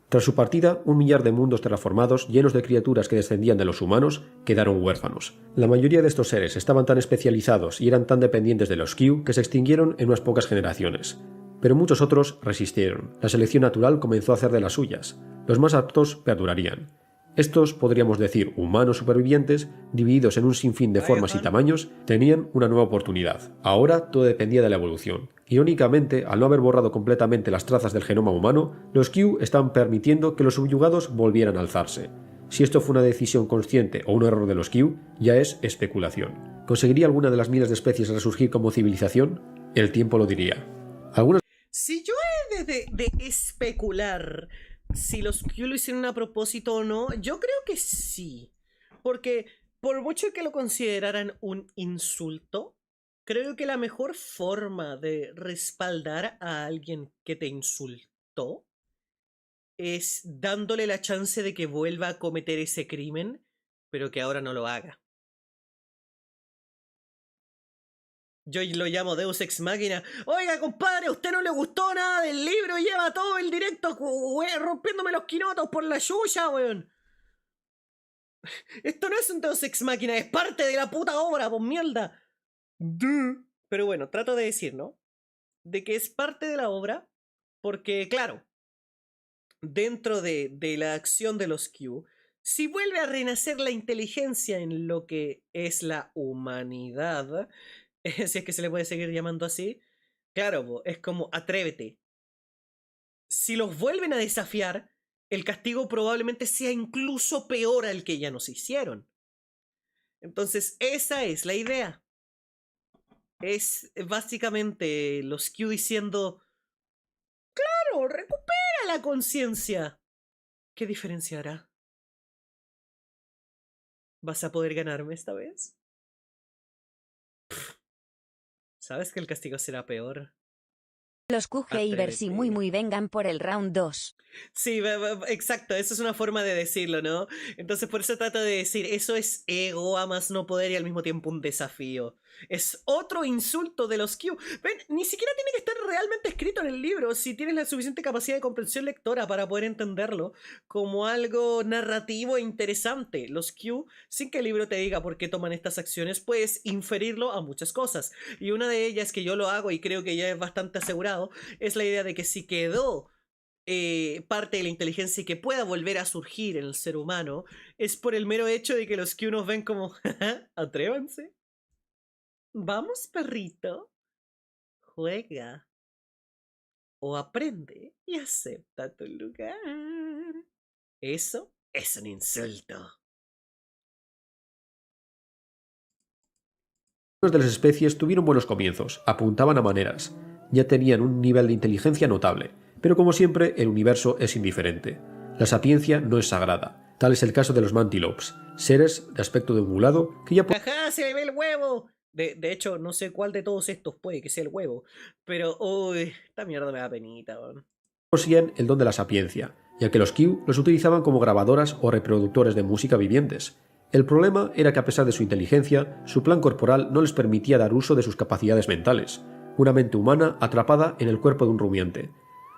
Tras su partida, 1 millar de mundos terraformados, llenos de criaturas que descendían de los humanos, quedaron huérfanos. La mayoría de estos seres estaban tan especializados y eran tan dependientes de los Q que se extinguieron en unas pocas generaciones. Pero muchos otros resistieron. La selección natural comenzó a hacer de las suyas. Los más aptos perdurarían. Estos, podríamos decir, humanos supervivientes, divididos en un sinfín de formas y tamaños, tenían una nueva oportunidad. Ahora todo dependía de la evolución. Irónicamente, al no haber borrado completamente las trazas del genoma humano, los Q están permitiendo que los subyugados volvieran a alzarse. Si esto fue una decisión consciente o un error de los Q, ya es especulación. ¿Conseguiría alguna de las miles de especies resurgir como civilización? El tiempo lo diría. Algunas... Si yo he de especular si los Q lo hicieron a propósito o no, yo creo que sí. Porque por mucho que lo consideraran un insulto, creo que la mejor forma de respaldar a alguien que te insultó es dándole la chance de que vuelva a cometer ese crimen, pero que ahora no lo haga. Yo lo llamo Deus Ex Machina. Oiga, compadre, ¿a usted no le gustó nada del libro? Lleva todo el directo rompiéndome los quinotos por la chucha, weón. Esto no es un Deus Ex Machina, es parte de la puta obra, pues mierda. Pero bueno, trato de decir, ¿no? De que es parte de la obra, porque, claro, dentro de la acción de los Q, si vuelve a renacer la inteligencia en lo que es la humanidad, si es que se le puede seguir llamando así, claro, es como atrévete. Si los vuelven a desafiar, el castigo probablemente sea incluso peor al que ya nos hicieron. Entonces, esa es la idea. Es básicamente los Q diciendo, claro, recupera la conciencia. ¿Qué diferencia hará? ¿Vas a poder ganarme esta vez? ¿Sabes que el castigo será peor? Los Q-Gamers y muy vengan por el round 2. Sí, exacto, eso es una forma de decirlo, ¿no? Entonces por eso trato de decir, eso es ego a más no poder y al mismo tiempo un desafío. Es otro insulto de los Q. Ven, ni siquiera tiene que estar realmente escrito en el libro si tienes la suficiente capacidad de comprensión lectora para poder entenderlo como algo narrativo e interesante. Los Q, sin que el libro te diga por qué toman estas acciones, puedes inferirlo a muchas cosas. Y una de ellas que yo lo hago y creo que ya es bastante asegurado, es la idea de que si quedó parte de la inteligencia y que pueda volver a surgir en el ser humano, es por el mero hecho de que los Q nos ven como, atrévanse. Vamos, perrito, juega o aprende y acepta tu lugar. Eso es un insulto. Algunas de las especies tuvieron buenos comienzos, apuntaban a maneras, ya tenían un nivel de inteligencia notable, pero como siempre el universo es indiferente. La sapiencia no es sagrada, tal es el caso de los Mantilopes, seres de aspecto de ungulado que ya ¡Ajá! ¡Se le ve el huevo! De hecho, no sé cuál de todos estos puede que sea el huevo, pero, uy, esta mierda me da penita, man. poseían el don de la sapiencia, ya que los Q los utilizaban como grabadoras o reproductores de música vivientes. El problema era que a pesar de su inteligencia, su plan corporal no les permitía dar uso de sus capacidades mentales, una mente humana atrapada en el cuerpo de un rumiante.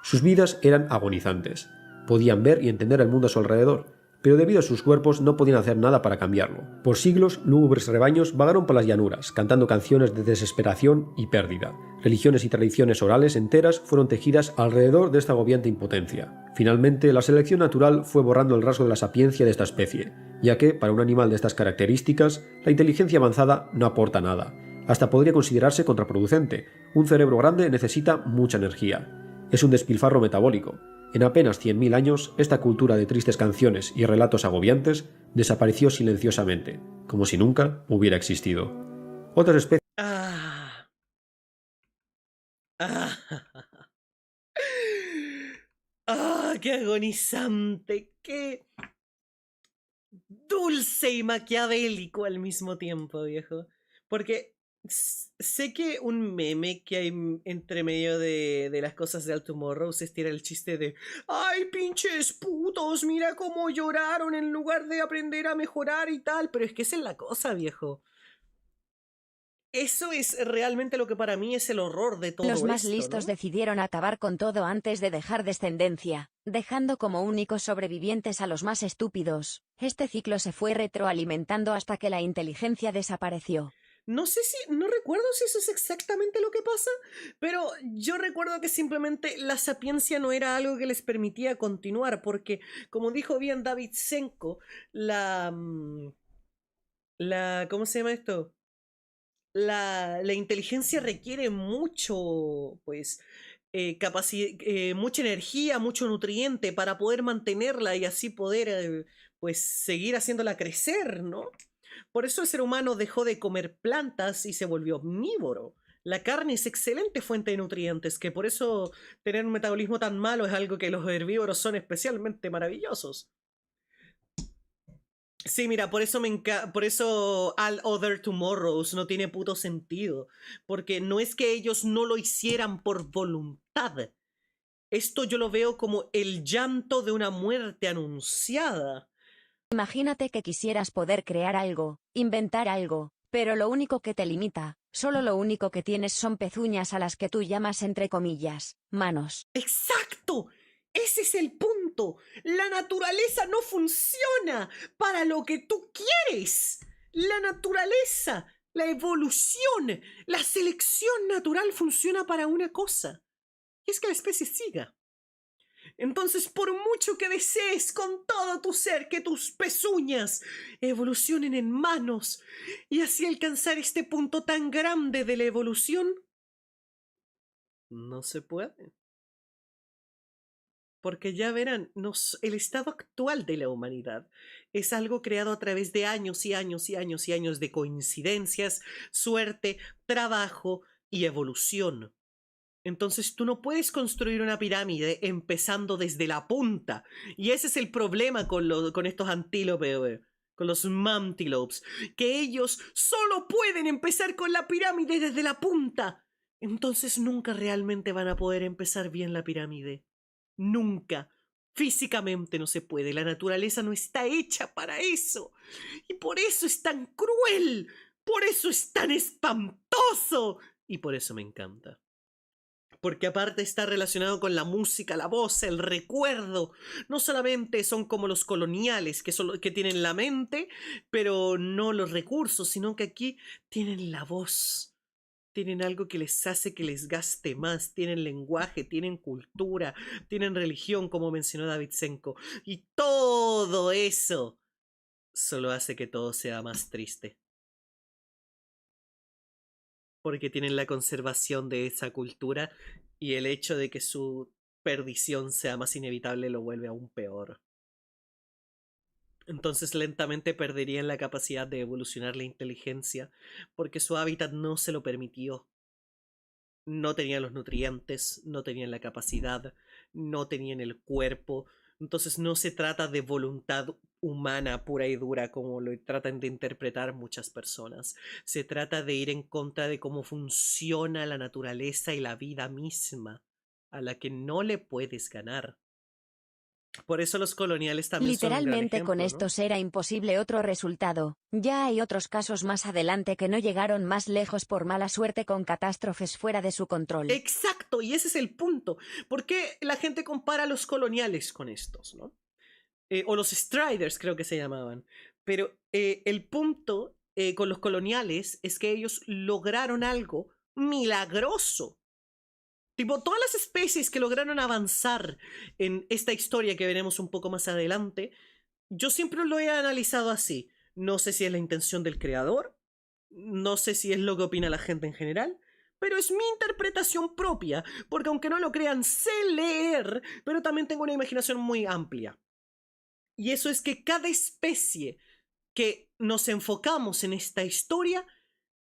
Sus vidas eran agonizantes. Podían ver y entender el mundo a su alrededor, pero debido a sus cuerpos no podían hacer nada para cambiarlo. Por siglos, lúgubres rebaños vagaron por las llanuras, cantando canciones de desesperación y pérdida. Religiones y tradiciones orales enteras fueron tejidas alrededor de esta agobiante impotencia. Finalmente, la selección natural fue borrando el rasgo de la sapiencia de esta especie, ya que, para un animal de estas características, la inteligencia avanzada no aporta nada. Hasta podría considerarse contraproducente. Un cerebro grande necesita mucha energía. Es un despilfarro metabólico. En apenas 100.000 años, esta cultura de tristes canciones y relatos agobiantes desapareció silenciosamente, como si nunca hubiera existido. Otras especies Ah. Ah. Ah, qué agonizante, qué dulce y maquiavélico al mismo tiempo, viejo. Porque sé que un meme que hay entre medio de las cosas de All Tomorrow se estira el chiste de ¡ay, pinches putos! Mira cómo lloraron en lugar de aprender a mejorar y tal. Pero es que esa es la cosa, viejo. Eso es realmente lo que para mí es el horror de todo Los más esto, listos ¿no? decidieron acabar con todo antes de dejar descendencia, dejando como únicos sobrevivientes a los más estúpidos. Este ciclo se fue retroalimentando hasta que la inteligencia desapareció. No sé si, no recuerdo si eso es exactamente lo que pasa, pero yo recuerdo que simplemente la sapiencia no era algo que les permitía continuar, porque como dijo bien David Senko, ¿cómo se llama esto? La inteligencia requiere mucho, pues, mucha energía, mucho nutriente para poder mantenerla y así poder, pues, seguir haciéndola crecer, ¿no? Por eso el ser humano dejó de comer plantas y se volvió omnívoro. La carne es excelente fuente de nutrientes, que por eso tener un metabolismo tan malo es algo que los herbívoros son especialmente maravillosos. Sí, mira, por eso All Other Tomorrows no tiene puto sentido, porque no es que ellos no lo hicieran por voluntad, Esto yo lo veo como el llanto de una muerte anunciada. Imagínate que quisieras poder crear algo, inventar algo, pero lo único que te limita, solo lo único que tienes son pezuñas a las que tú llamas entre comillas, manos. ¡Exacto! Ese es el punto. La naturaleza no funciona para lo que tú quieres. La naturaleza, la evolución, la selección natural funciona para una cosa. Y es que la especie siga. Entonces, por mucho que desees con todo tu ser que tus pezuñas evolucionen en manos y así alcanzar este punto tan grande de la evolución, no se puede. Porque ya verán, el estado actual de la humanidad es algo creado a través de años y años y años y años de coincidencias, suerte, trabajo y evolución. Entonces tú no puedes construir una pirámide empezando desde la punta. Y ese es el problema con estos antílopes, con los mantilopes, que ellos solo pueden empezar con la pirámide desde la punta. Entonces nunca realmente van a poder empezar bien la pirámide. Nunca. Físicamente no se puede. La naturaleza no está hecha para eso. Y por eso es tan cruel. Por eso es tan espantoso. Y por eso me encanta. Porque aparte está relacionado con la música, la voz, el recuerdo. No solamente son como los coloniales, que tienen la mente, pero no los recursos, sino que aquí tienen la voz. Tienen algo que les hace que les gaste más. Tienen lenguaje, tienen cultura, tienen religión, como mencionó David Senko. Y todo eso solo hace que todo sea más triste. Porque tienen la conservación de esa cultura y el hecho de que su perdición sea más inevitable lo vuelve aún peor. Entonces lentamente perderían la capacidad de evolucionar la inteligencia porque su hábitat no se lo permitió. No tenían los nutrientes, no tenían la capacidad, no tenían el cuerpo. Entonces no se trata de voluntad humana pura y dura como lo tratan de interpretar muchas personas. Se trata de ir en contra de cómo funciona la naturaleza y la vida misma, a la que no le puedes ganar. Por eso los coloniales también son un gran Literalmente ejemplo, con ¿no? estos era imposible otro resultado. Ya hay otros casos más adelante que no llegaron más lejos por mala suerte con catástrofes fuera de su control. Exacto, y ese es el punto. ¿Por qué la gente compara a los coloniales con estos, no? O los Striders creo que se llamaban. Pero el punto con los coloniales es que ellos lograron algo milagroso. Tipo, todas las especies que lograron avanzar en esta historia que veremos un poco más adelante, yo siempre lo he analizado así. No sé si es la intención del creador, no sé si es lo que opina la gente en general, pero es mi interpretación propia, porque aunque no lo crean, sé leer, pero también tengo una imaginación muy amplia. Y eso es que cada especie que nos enfocamos en esta historia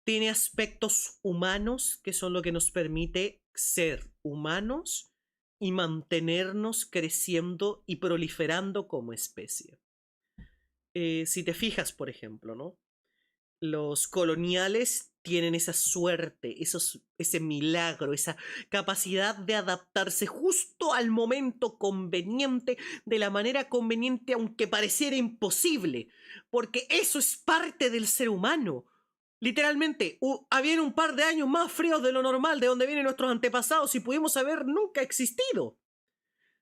tiene aspectos humanos que son lo que nos permite ser humanos y mantenernos creciendo y proliferando como especie. Si te fijas, por ejemplo, ¿no? Los coloniales tienen esa suerte, ese milagro, esa capacidad de adaptarse justo al momento conveniente, de la manera conveniente, aunque pareciera imposible, porque eso es parte del ser humano. Literalmente, habían un par de años más fríos de lo normal, de donde vienen nuestros antepasados, y pudimos haber nunca existido.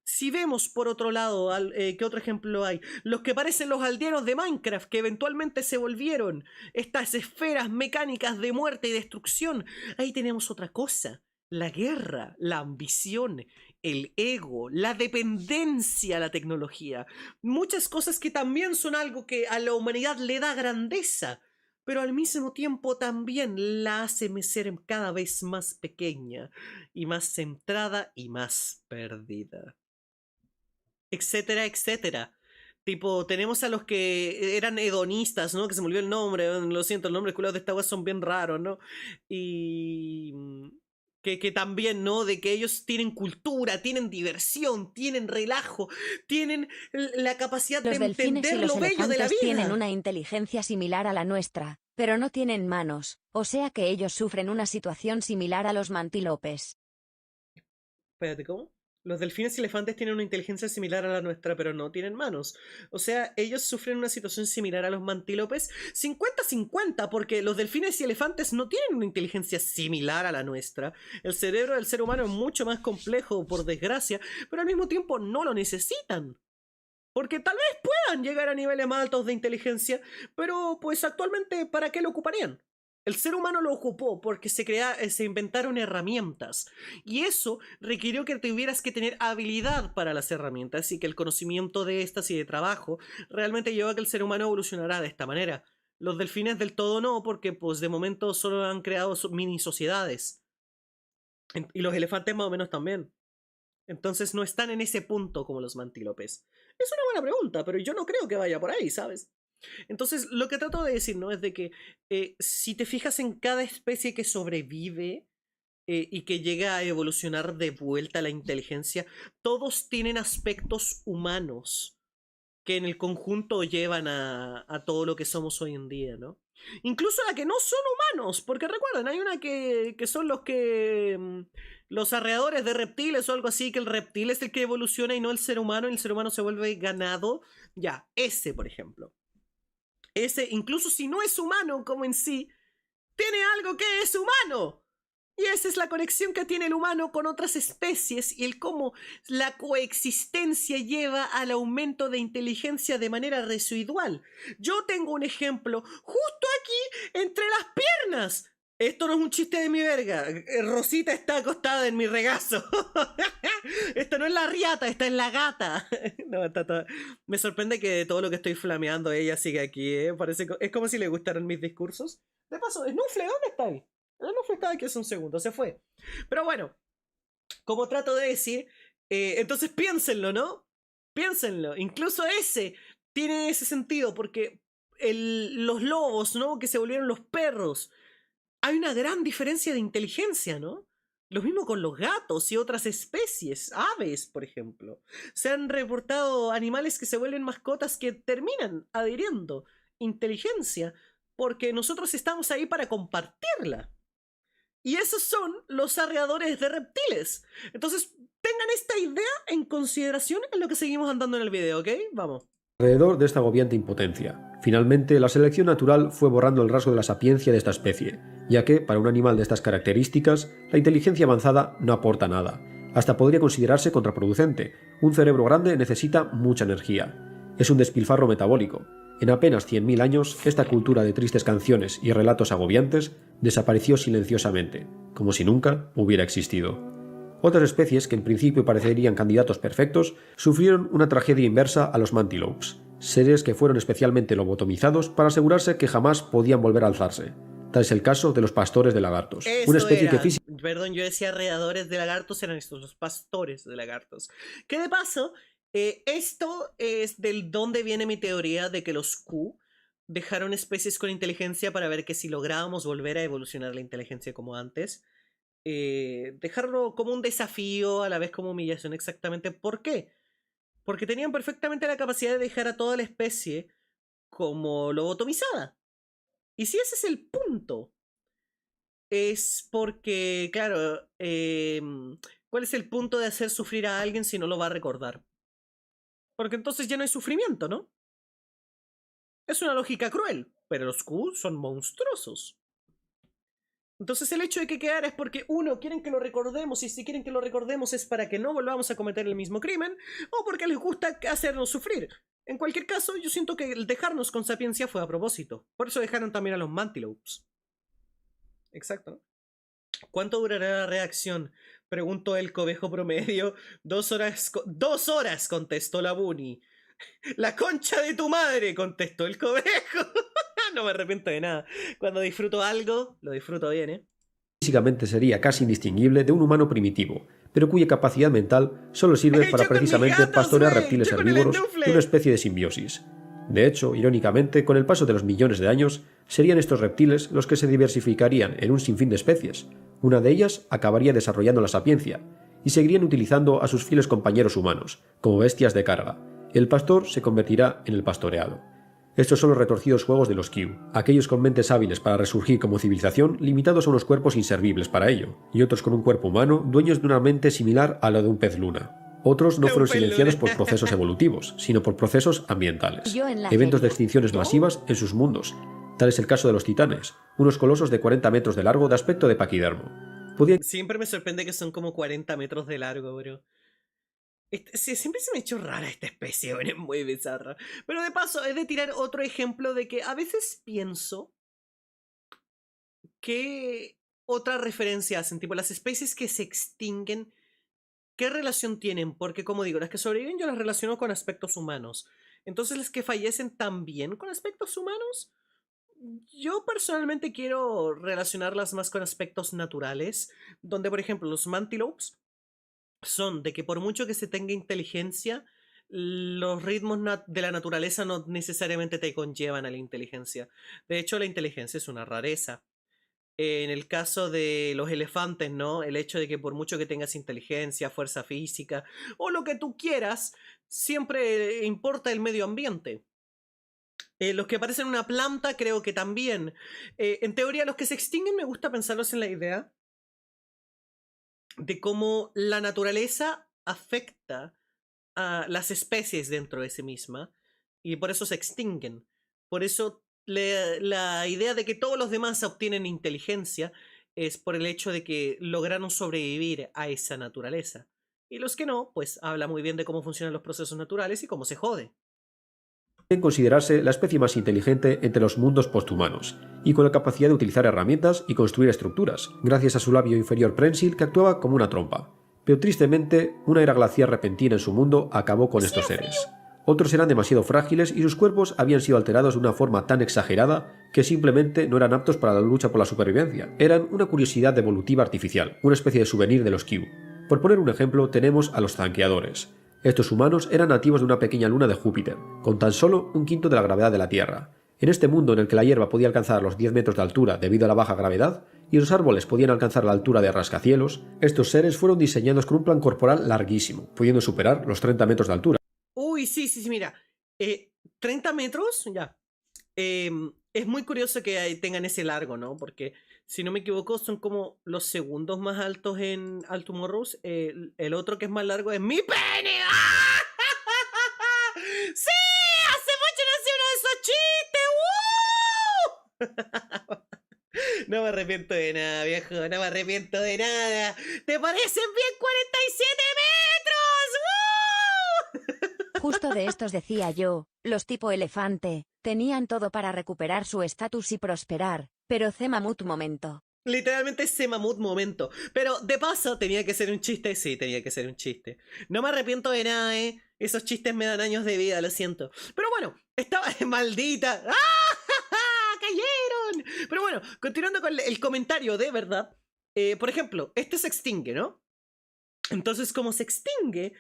Si vemos por otro lado, ¿qué otro ejemplo hay? Los que parecen los aldeanos de Minecraft, que eventualmente se volvieron estas esferas mecánicas de muerte y destrucción. Ahí tenemos otra cosa. La guerra, la ambición, el ego, la dependencia a la tecnología. Muchas cosas que también son algo que a la humanidad le da grandeza, pero al mismo tiempo también la hace ser cada vez más pequeña y más centrada y más perdida. Etcétera, etcétera. Tipo, tenemos a los que eran hedonistas, ¿no? Que se me olvidó el nombre, lo siento, los nombres culados de esta wea son bien raros, ¿no? Y que también, ¿no? De que ellos tienen cultura, tienen diversión, tienen relajo, tienen la capacidad Los de delfines y entender los lo bello de la elefantes vida. tienen una inteligencia similar a la nuestra, pero no tienen manos, o sea que ellos sufren una situación similar a los mantílopes. Espérate, ¿cómo? Los delfines y elefantes tienen una inteligencia similar a la nuestra, pero no tienen manos. O sea, ellos sufren una situación similar a los mantílopes 50-50, porque los delfines y elefantes no tienen una inteligencia similar a la nuestra. El cerebro del ser humano es mucho más complejo, por desgracia, pero al mismo tiempo no lo necesitan. Porque tal vez puedan llegar a niveles más altos de inteligencia, pero pues actualmente, ¿para qué lo ocuparían? El ser humano lo ocupó porque se inventaron herramientas, y eso requirió que tuvieras que tener habilidad para las herramientas y que el conocimiento de estas y de trabajo realmente llevó a que el ser humano evolucionara de esta manera. Los delfines del todo no, porque pues de momento solo han creado mini sociedades. Y los elefantes más o menos también. Entonces no están en ese punto como los mantílopes. Es una buena pregunta, pero yo no creo que vaya por ahí, ¿sabes? Entonces, lo que trato de decir, ¿no? Es de que si te fijas en cada especie que sobrevive y que llega a evolucionar de vuelta la inteligencia, todos tienen aspectos humanos que en el conjunto llevan a todo lo que somos hoy en día, ¿no? Incluso la que no son humanos, porque recuerden, hay una que son los arreadores de reptiles o algo así, que el reptil es el que evoluciona y no el ser humano, y el ser humano se vuelve ganado. Ya, ese, por ejemplo. Ese, incluso si no es humano como en sí, tiene algo que es humano. Y esa es la conexión que tiene el humano con otras especies y el cómo la coexistencia lleva al aumento de inteligencia de manera residual. Yo tengo un ejemplo justo aquí entre las piernas. Esto no es un chiste de mi verga. Rosita está acostada en mi regazo. Esto no es la riata, esta es la gata. No, me sorprende que todo lo que estoy flameando ella sigue aquí, ¿eh? Es como si le gustaran mis discursos. De paso, Snuffle, ¿dónde está ahí? Snuffle estaba aquí hace un segundo, se fue. Pero bueno, como trato de decir, entonces piénsenlo, ¿no? Piénsenlo. Incluso ese tiene ese sentido, porque los lobos, ¿no? Que se volvieron los perros. Hay una gran diferencia de inteligencia, ¿no? Lo mismo con los gatos y otras especies, aves, por ejemplo. Se han reportado animales que se vuelven mascotas que terminan adhiriendo inteligencia porque nosotros estamos ahí para compartirla. Y esos son los arreadores de reptiles. Entonces, tengan esta idea en consideración en lo que seguimos andando en el video, ¿ok? Vamos. Alrededor de esta agobiante impotencia, finalmente la selección natural fue borrando el rasgo de la sapiencia de esta especie, ya que, para un animal de estas características, la inteligencia avanzada no aporta nada. Hasta podría considerarse contraproducente. Un cerebro grande necesita mucha energía. Es un despilfarro metabólico. En apenas 100.000 años, esta cultura de tristes canciones y relatos agobiantes desapareció silenciosamente, como si nunca hubiera existido. Otras especies, que en principio parecerían candidatos perfectos, sufrieron una tragedia inversa a los mantilopes, seres que fueron especialmente lobotomizados para asegurarse que jamás podían volver a alzarse. Tal es el caso de los pastores de lagartos, una especie que físicamente... Perdón, yo decía arreadores de lagartos, eran estos, los pastores de lagartos. Que de paso, esto es del donde viene mi teoría de que los Q dejaron especies con inteligencia para ver que si lográbamos volver a evolucionar la inteligencia como antes, dejarlo como un desafío, a la vez como humillación. Exactamente. ¿Por qué? Porque tenían perfectamente la capacidad de dejar a toda la especie como lobotomizada. Y si ese es el punto, es porque, claro, ¿cuál es el punto de hacer sufrir a alguien si no lo va a recordar? Porque entonces ya no hay sufrimiento, ¿no? Es una lógica cruel, pero los Q son monstruosos. Entonces el hecho de que quedara es porque, uno, quieren que lo recordemos, y si quieren que lo recordemos es para que no volvamos a cometer el mismo crimen, o porque les gusta hacernos sufrir. En cualquier caso, yo siento que el dejarnos con sapiencia fue a propósito. Por eso dejaron también a los mantilopes. Exacto, ¿no? ¿Cuánto durará la reacción? Preguntó el cobejo promedio. 2 horas, 2 horas, contestó la Bunny. La concha de tu madre, contestó el cobejo. No me arrepiento de nada. Cuando disfruto algo, lo disfruto bien, ¿eh? Físicamente sería casi indistinguible de un humano primitivo, pero cuya capacidad mental solo sirve para precisamente pastorear reptiles herbívoros de una especie de simbiosis. De hecho, irónicamente, con el paso de los millones de años, serían estos reptiles los que se diversificarían en un sinfín de especies. Una de ellas acabaría desarrollando la sapiencia, y seguirían utilizando a sus fieles compañeros humanos, como bestias de carga. El pastor se convertirá en el pastoreado. Estos son los retorcidos juegos de los Q, aquellos con mentes hábiles para resurgir como civilización, limitados a unos cuerpos inservibles para ello, y otros con un cuerpo humano, dueños de una mente similar a la de un pez luna. Otros no fueron silenciados por procesos evolutivos, sino por procesos ambientales, Yo en la eventos de feria. extinciones masivas en sus mundos. Tal es el caso de los titanes, unos colosos de 40 metros de largo de aspecto de paquidermo. Podían Siempre me sorprende que son como 40 metros de largo, bro. Sí, siempre se me ha hecho rara esta especie, bueno, es muy bizarra. Pero de paso, he de tirar otro ejemplo de que a veces pienso que otra referencia hacen, tipo las especies que se extinguen, ¿qué relación tienen? Porque como digo, las que sobreviven yo las relaciono con aspectos humanos. Entonces las que fallecen también con aspectos humanos. Yo personalmente quiero relacionarlas más con aspectos naturales, donde por ejemplo los mantilopes son de que por mucho que se tenga inteligencia, los ritmos de la naturaleza no necesariamente te conllevan a la inteligencia. De hecho, la inteligencia es una rareza. En el caso de los elefantes, ¿no? El hecho de que por mucho que tengas inteligencia, fuerza física o lo que tú quieras, siempre importa el medio ambiente. Los que parecen una planta, creo que también. En teoría, los que se extinguen me gusta pensarlos en la idea de cómo la naturaleza afecta a las especies dentro de sí misma y por eso se extinguen. Por eso la idea de que todos los demás obtienen inteligencia es por el hecho de que lograron sobrevivir a esa naturaleza. Y los que no, pues habla muy bien de cómo funcionan los procesos naturales y cómo se jode. considerarse la especie más inteligente entre los mundos posthumanos, y con la capacidad de utilizar herramientas y construir estructuras, gracias a su labio inferior prensil que actuaba como una trompa. Pero tristemente, una era glacial repentina en su mundo acabó con estos seres. Otros eran demasiado frágiles y sus cuerpos habían sido alterados de una forma tan exagerada que simplemente no eran aptos para la lucha por la supervivencia. Eran una curiosidad evolutiva artificial, una especie de souvenir de los Q. Por poner un ejemplo, tenemos a los zanqueadores. Estos humanos eran nativos de una pequeña luna de Júpiter, con tan solo un quinto de la gravedad de la Tierra. En este mundo en el que la hierba podía alcanzar los 10 metros de altura debido a la baja gravedad, y los árboles podían alcanzar la altura de rascacielos, estos seres fueron diseñados con un plan corporal larguísimo, pudiendo superar los 30 metros de altura. Uy, sí, mira. 30 metros, ya. Es muy curioso que tengan ese largo, ¿no? Porque, si no me equivoco, son como los segundos más altos en Altomorros. El otro que es más largo es mi pene. ¡Ah! ¡Sí! ¡Hace mucho no hacía uno de esos chistes! ¡Woo! No me arrepiento de nada, viejo. No me arrepiento de nada. ¿Te parecen bien 47 metros? ¡Woo! Justo de estos decía yo, los tipo elefante, tenían todo para recuperar su estatus y prosperar, pero ce mamut momento. Literalmente ese mamut momento. Pero de paso, tenía que ser un chiste. Sí, tenía que ser un chiste. No me arrepiento de nada, ¿eh? Esos chistes me dan años de vida, lo siento. Pero bueno, estaba maldita. ¡Ah! ¡Cayeron! Pero bueno, continuando con el comentario de verdad. Por ejemplo, este se extingue, ¿no? Entonces, como se extingue,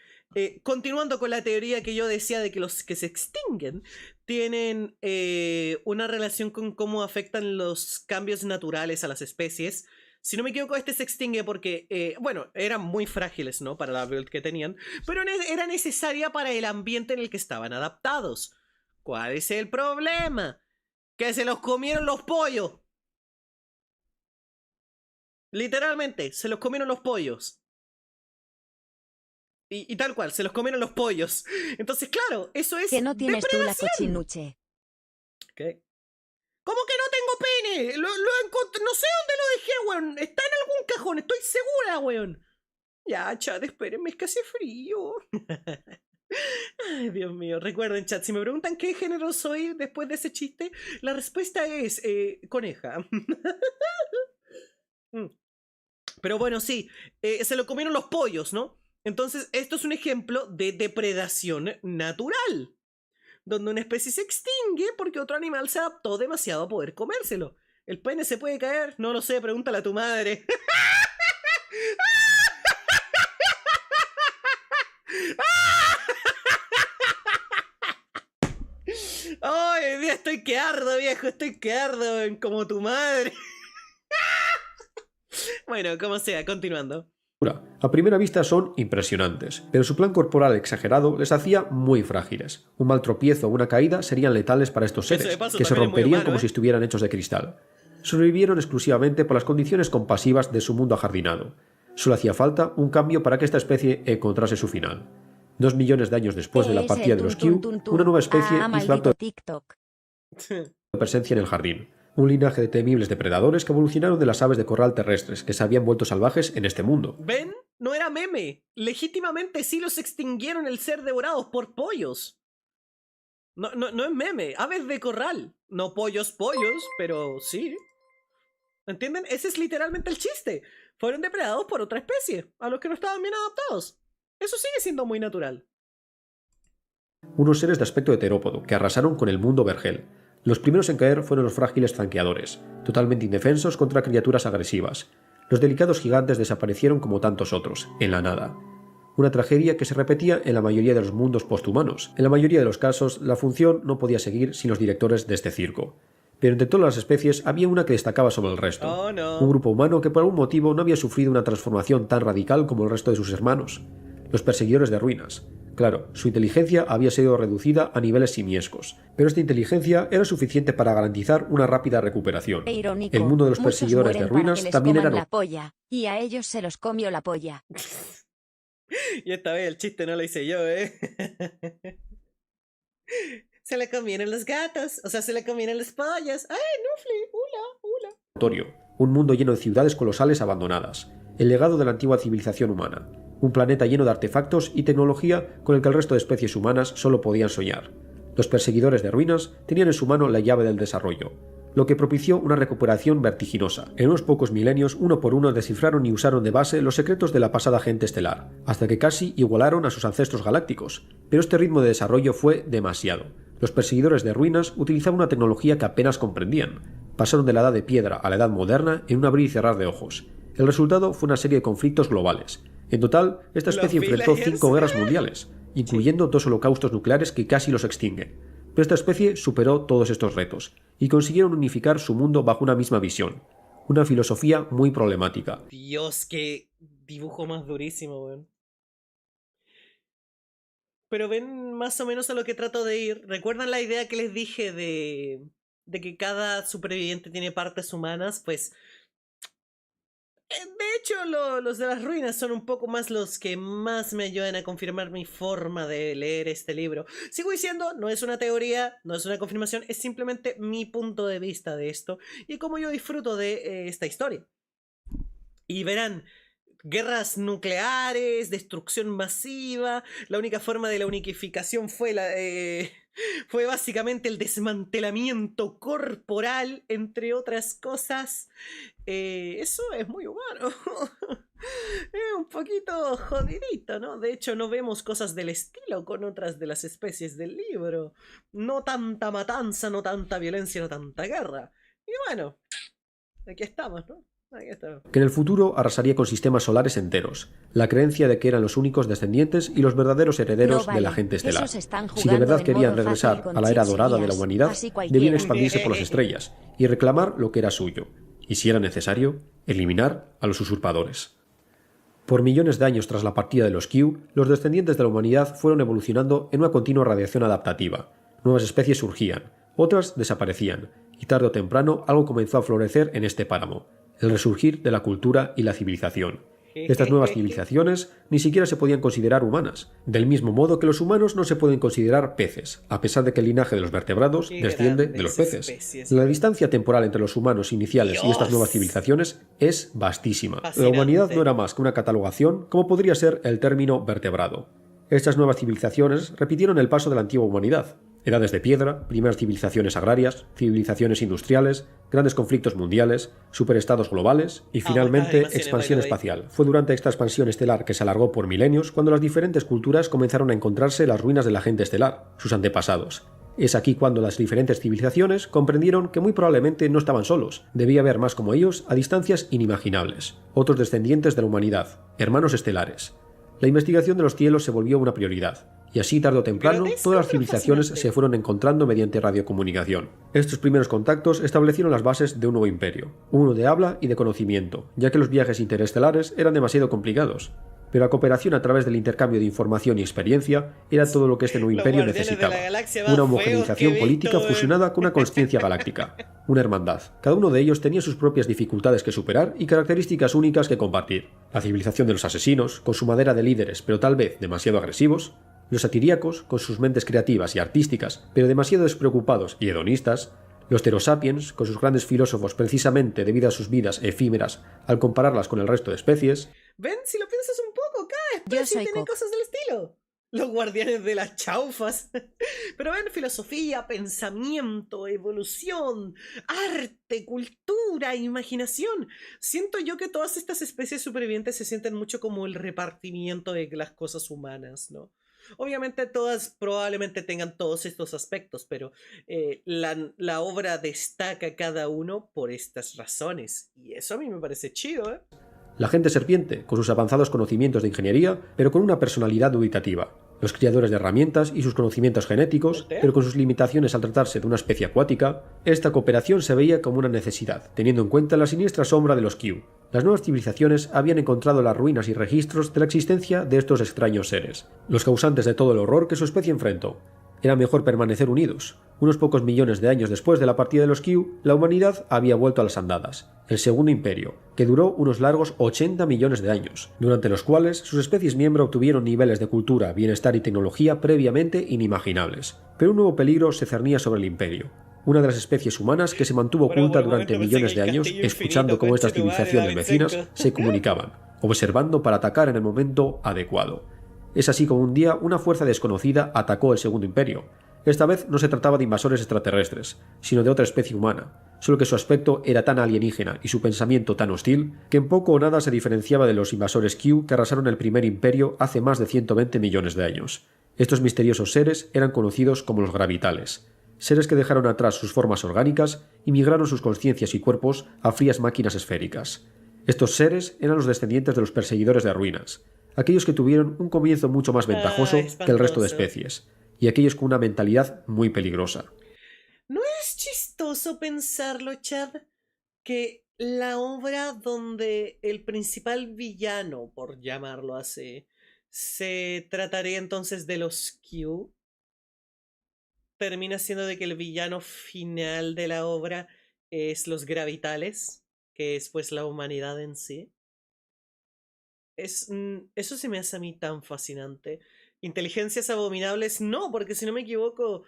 continuando con la teoría que yo decía de que los que se extinguen tienen una relación con cómo afectan los cambios naturales a las especies. Si no me equivoco, este se extingue porque, bueno, eran muy frágiles, ¿no? Para la build que tenían, pero era necesaria para el ambiente en el que estaban adaptados. ¿Cuál es el problema? Que se los comieron los pollos. Literalmente, se los comieron los pollos. Y tal cual, se los comieron los pollos. Entonces, claro, eso es Que no tienes tú la depredación. cochinuche. ¿Qué? ¿Cómo que no tengo pene? Lo encontré, no sé dónde lo dejé, weón. Está en algún cajón, estoy segura, weón. Ya, chat, espérenme, es que hace frío. Ay, Dios mío. Recuerden, chat, si me preguntan qué género soy después de ese chiste, la respuesta es coneja. Pero bueno, sí, se lo comieron los pollos, ¿no? Entonces, esto es un ejemplo de depredación natural, donde una especie se extingue porque otro animal se adaptó demasiado a poder comérselo. ¿El pene se puede caer? No lo sé, pregúntale a tu madre. ¡Ay, mira, estoy que ardo, viejo! Estoy que ardo como tu madre. Bueno, como sea, continuando. A primera vista son impresionantes, pero su plan corporal exagerado les hacía muy frágiles. Un mal tropiezo o una caída serían letales para estos Eso seres, de paso que se también es muy romperían humano, como ¿eh? si estuvieran hechos de cristal. Sobrevivieron exclusivamente por las condiciones compasivas de su mundo ajardinado. Solo hacía falta un cambio para que esta especie encontrase su final. 2 millones de años después de la partida de los Q, una nueva especie hizo acto maldito TikTok. de presencia en el jardín. Un linaje de temibles depredadores que evolucionaron de las aves de corral terrestres que se habían vuelto salvajes en este mundo. ¿Ven? No era meme. Legítimamente sí los extinguieron el ser devorados por pollos. No es meme. Aves de corral. No pollos, pero sí. ¿Entienden? Ese es literalmente el chiste. Fueron depredados por otra especie, a los que no estaban bien adaptados. Eso sigue siendo muy natural. Unos seres de aspecto heterópodo que arrasaron con el mundo vergel. Los primeros en caer fueron los frágiles zanqueadores, totalmente indefensos contra criaturas agresivas. Los delicados gigantes desaparecieron como tantos otros, en la nada. Una tragedia que se repetía en la mayoría de los mundos posthumanos. En la mayoría de los casos, la función no podía seguir sin los directores de este circo. Pero entre todas las especies había una que destacaba sobre el resto. Oh, no. Un grupo humano que por algún motivo no había sufrido una transformación tan radical como el resto de sus hermanos. Los perseguidores de ruinas. Claro, su inteligencia había sido reducida a niveles simiescos, pero esta inteligencia era suficiente para garantizar una rápida recuperación. Qué irónico. El mundo de los Muchos perseguidores de mueren para ruinas que les también coman era la polla, y a ellos se los comió la polla. Y esta vez el chiste no lo hice yo, ¿eh? Se le comieron los gatos, o sea, se le comieron las pollas. ¡Ay, Nufli! ¡Hula! notorio, un mundo lleno de ciudades colosales abandonadas, el legado de la antigua civilización humana, un planeta lleno de artefactos y tecnología con el que el resto de especies humanas solo podían soñar. Los perseguidores de ruinas tenían en su mano la llave del desarrollo, lo que propició una recuperación vertiginosa. En unos pocos milenios, uno por uno descifraron y usaron de base los secretos de la pasada gente estelar, hasta que casi igualaron a sus ancestros galácticos. Pero este ritmo de desarrollo fue demasiado. Los perseguidores de ruinas utilizaban una tecnología que apenas comprendían. Pasaron de la edad de piedra a la edad moderna en un abrir y cerrar de ojos. El resultado fue una serie de conflictos globales. En total, esta especie enfrentó 5 guerras mundiales, incluyendo 2 holocaustos nucleares que casi los extinguen. Pero esta especie superó todos estos retos y consiguieron unificar su mundo bajo una misma visión, una filosofía muy problemática. Dios, qué dibujo más durísimo, weón. Pero ven más o menos a lo que trato de ir. ¿Recuerdan la idea que les dije de que cada superviviente tiene partes humanas? Pues de hecho, los de las ruinas son un poco más los que más me ayudan a confirmar mi forma de leer este libro. Sigo diciendo, no es una teoría, no es una confirmación, es simplemente mi punto de vista de esto y cómo yo disfruto de esta historia. Y verán, guerras nucleares, destrucción masiva, la única forma de la unificación fue fue básicamente el desmantelamiento corporal, entre otras cosas. Eso es muy humano. Es un poquito jodidito, ¿no? De hecho, no vemos cosas del estilo con otras de las especies del libro. No tanta matanza, no tanta violencia, no tanta guerra. Y bueno, aquí estamos, ¿no? Que en el futuro arrasaría con sistemas solares enteros, la creencia de que eran los únicos descendientes y los verdaderos herederos de la gente estelar. Si de verdad querían regresar a la era dorada de la humanidad, debían expandirse por las estrellas y reclamar lo que era suyo, y si era necesario, eliminar a los usurpadores. Por millones de años tras la partida de los Q, los descendientes de la humanidad fueron evolucionando en una continua radiación adaptativa. Nuevas especies surgían, otras desaparecían, y tarde o temprano algo comenzó a florecer en este páramo: el resurgir de la cultura y la civilización. Estas nuevas civilizaciones ni siquiera se podían considerar humanas, del mismo modo que los humanos no se pueden considerar peces, a pesar de que el linaje de los vertebrados desciende de los peces. La distancia temporal entre los humanos iniciales y estas nuevas civilizaciones es vastísima. La humanidad no era más que una catalogación, como podría ser el término vertebrado. Estas nuevas civilizaciones repitieron el paso de la antigua humanidad. Edades de piedra, primeras civilizaciones agrarias, civilizaciones industriales, grandes conflictos mundiales, superestados globales y finalmente expansión espacial. Fue durante esta expansión estelar que se alargó por milenios cuando las diferentes culturas comenzaron a encontrarse las ruinas de la gente estelar, sus antepasados. Es aquí cuando las diferentes civilizaciones comprendieron que muy probablemente no estaban solos, debía haber más como ellos a distancias inimaginables, otros descendientes de la humanidad, hermanos estelares. La investigación de los cielos se volvió una prioridad, y así tarde o temprano Grotesco, todas las pero civilizaciones fascinante. se fueron encontrando mediante radiocomunicación. Estos primeros contactos establecieron las bases de un nuevo imperio, uno de habla y de conocimiento, ya que los viajes interestelares eran demasiado complicados. Pero la cooperación a través del intercambio de información y experiencia era todo lo que este nuevo Los imperio guardianes de necesitaba. la galaxia más Una feos homogeneización que he política visto, fusionada con una conciencia galáctica. Una hermandad. Cada uno de ellos tenía sus propias dificultades que superar y características únicas que compartir. La civilización de los asesinos, con su madera de líderes pero tal vez demasiado agresivos. Los satiríacos, con sus mentes creativas y artísticas pero demasiado despreocupados y hedonistas. Los pterosapiens, con sus grandes filósofos precisamente debido a sus vidas efímeras al compararlas con el resto de especies. Ven, si lo piensas un poco, cada Yo especie soy tiene Coq. cosas del estilo. Los guardianes de las chaufas. Pero ven, filosofía, pensamiento, evolución, arte, cultura, imaginación. Siento yo que todas estas especies supervivientes se sienten mucho como el repartimiento de las cosas humanas, ¿no? Obviamente todas probablemente tengan todos estos aspectos, pero la obra destaca cada uno por estas razones. Y eso a mí me parece chido, ¿eh? La gente serpiente, con sus avanzados conocimientos de ingeniería, pero con una personalidad dubitativa. Los criadores de herramientas y sus conocimientos genéticos, pero con sus limitaciones al tratarse de una especie acuática. Esta cooperación se veía como una necesidad, teniendo en cuenta la siniestra sombra de los Q. Las nuevas civilizaciones habían encontrado las ruinas y registros de la existencia de estos extraños seres, los causantes de todo el horror que su especie enfrentó. Era mejor permanecer unidos. Unos pocos millones de años después de la partida de los Q, la humanidad había vuelto a las andadas. El Segundo Imperio, que duró unos largos 80 millones de años, durante los cuales sus especies miembro obtuvieron niveles de cultura, bienestar y tecnología previamente inimaginables. Pero un nuevo peligro se cernía sobre el Imperio. Una de las especies humanas que se mantuvo Bueno, oculta por un durante momento pensé millones que de el años, castillo escuchando infinito, cómo estas conchetumare, civilizaciones David vecinas Senko. se comunicaban, observando para atacar en el momento adecuado. Es así como un día una fuerza desconocida atacó el Segundo Imperio. Esta vez no se trataba de invasores extraterrestres, sino de otra especie humana, solo que su aspecto era tan alienígena y su pensamiento tan hostil que en poco o nada se diferenciaba de los invasores Q que arrasaron el primer imperio hace más de 120 millones de años. Estos misteriosos seres eran conocidos como los gravitales, seres que dejaron atrás sus formas orgánicas y migraron sus conciencias y cuerpos a frías máquinas esféricas. Estos seres eran los descendientes de los perseguidores de ruinas, aquellos que tuvieron un comienzo mucho más ventajoso que el resto de espantoso. especies, y aquellos con una mentalidad muy peligrosa. ¿No es chistoso pensarlo, Chad? Que la obra donde el principal villano, por llamarlo así, se trataría entonces de los Q, termina siendo de que el villano final de la obra es los gravitales, que es pues la humanidad en sí. Eso se me hace a mí tan fascinante. Inteligencias abominables, no, porque si no me equivoco,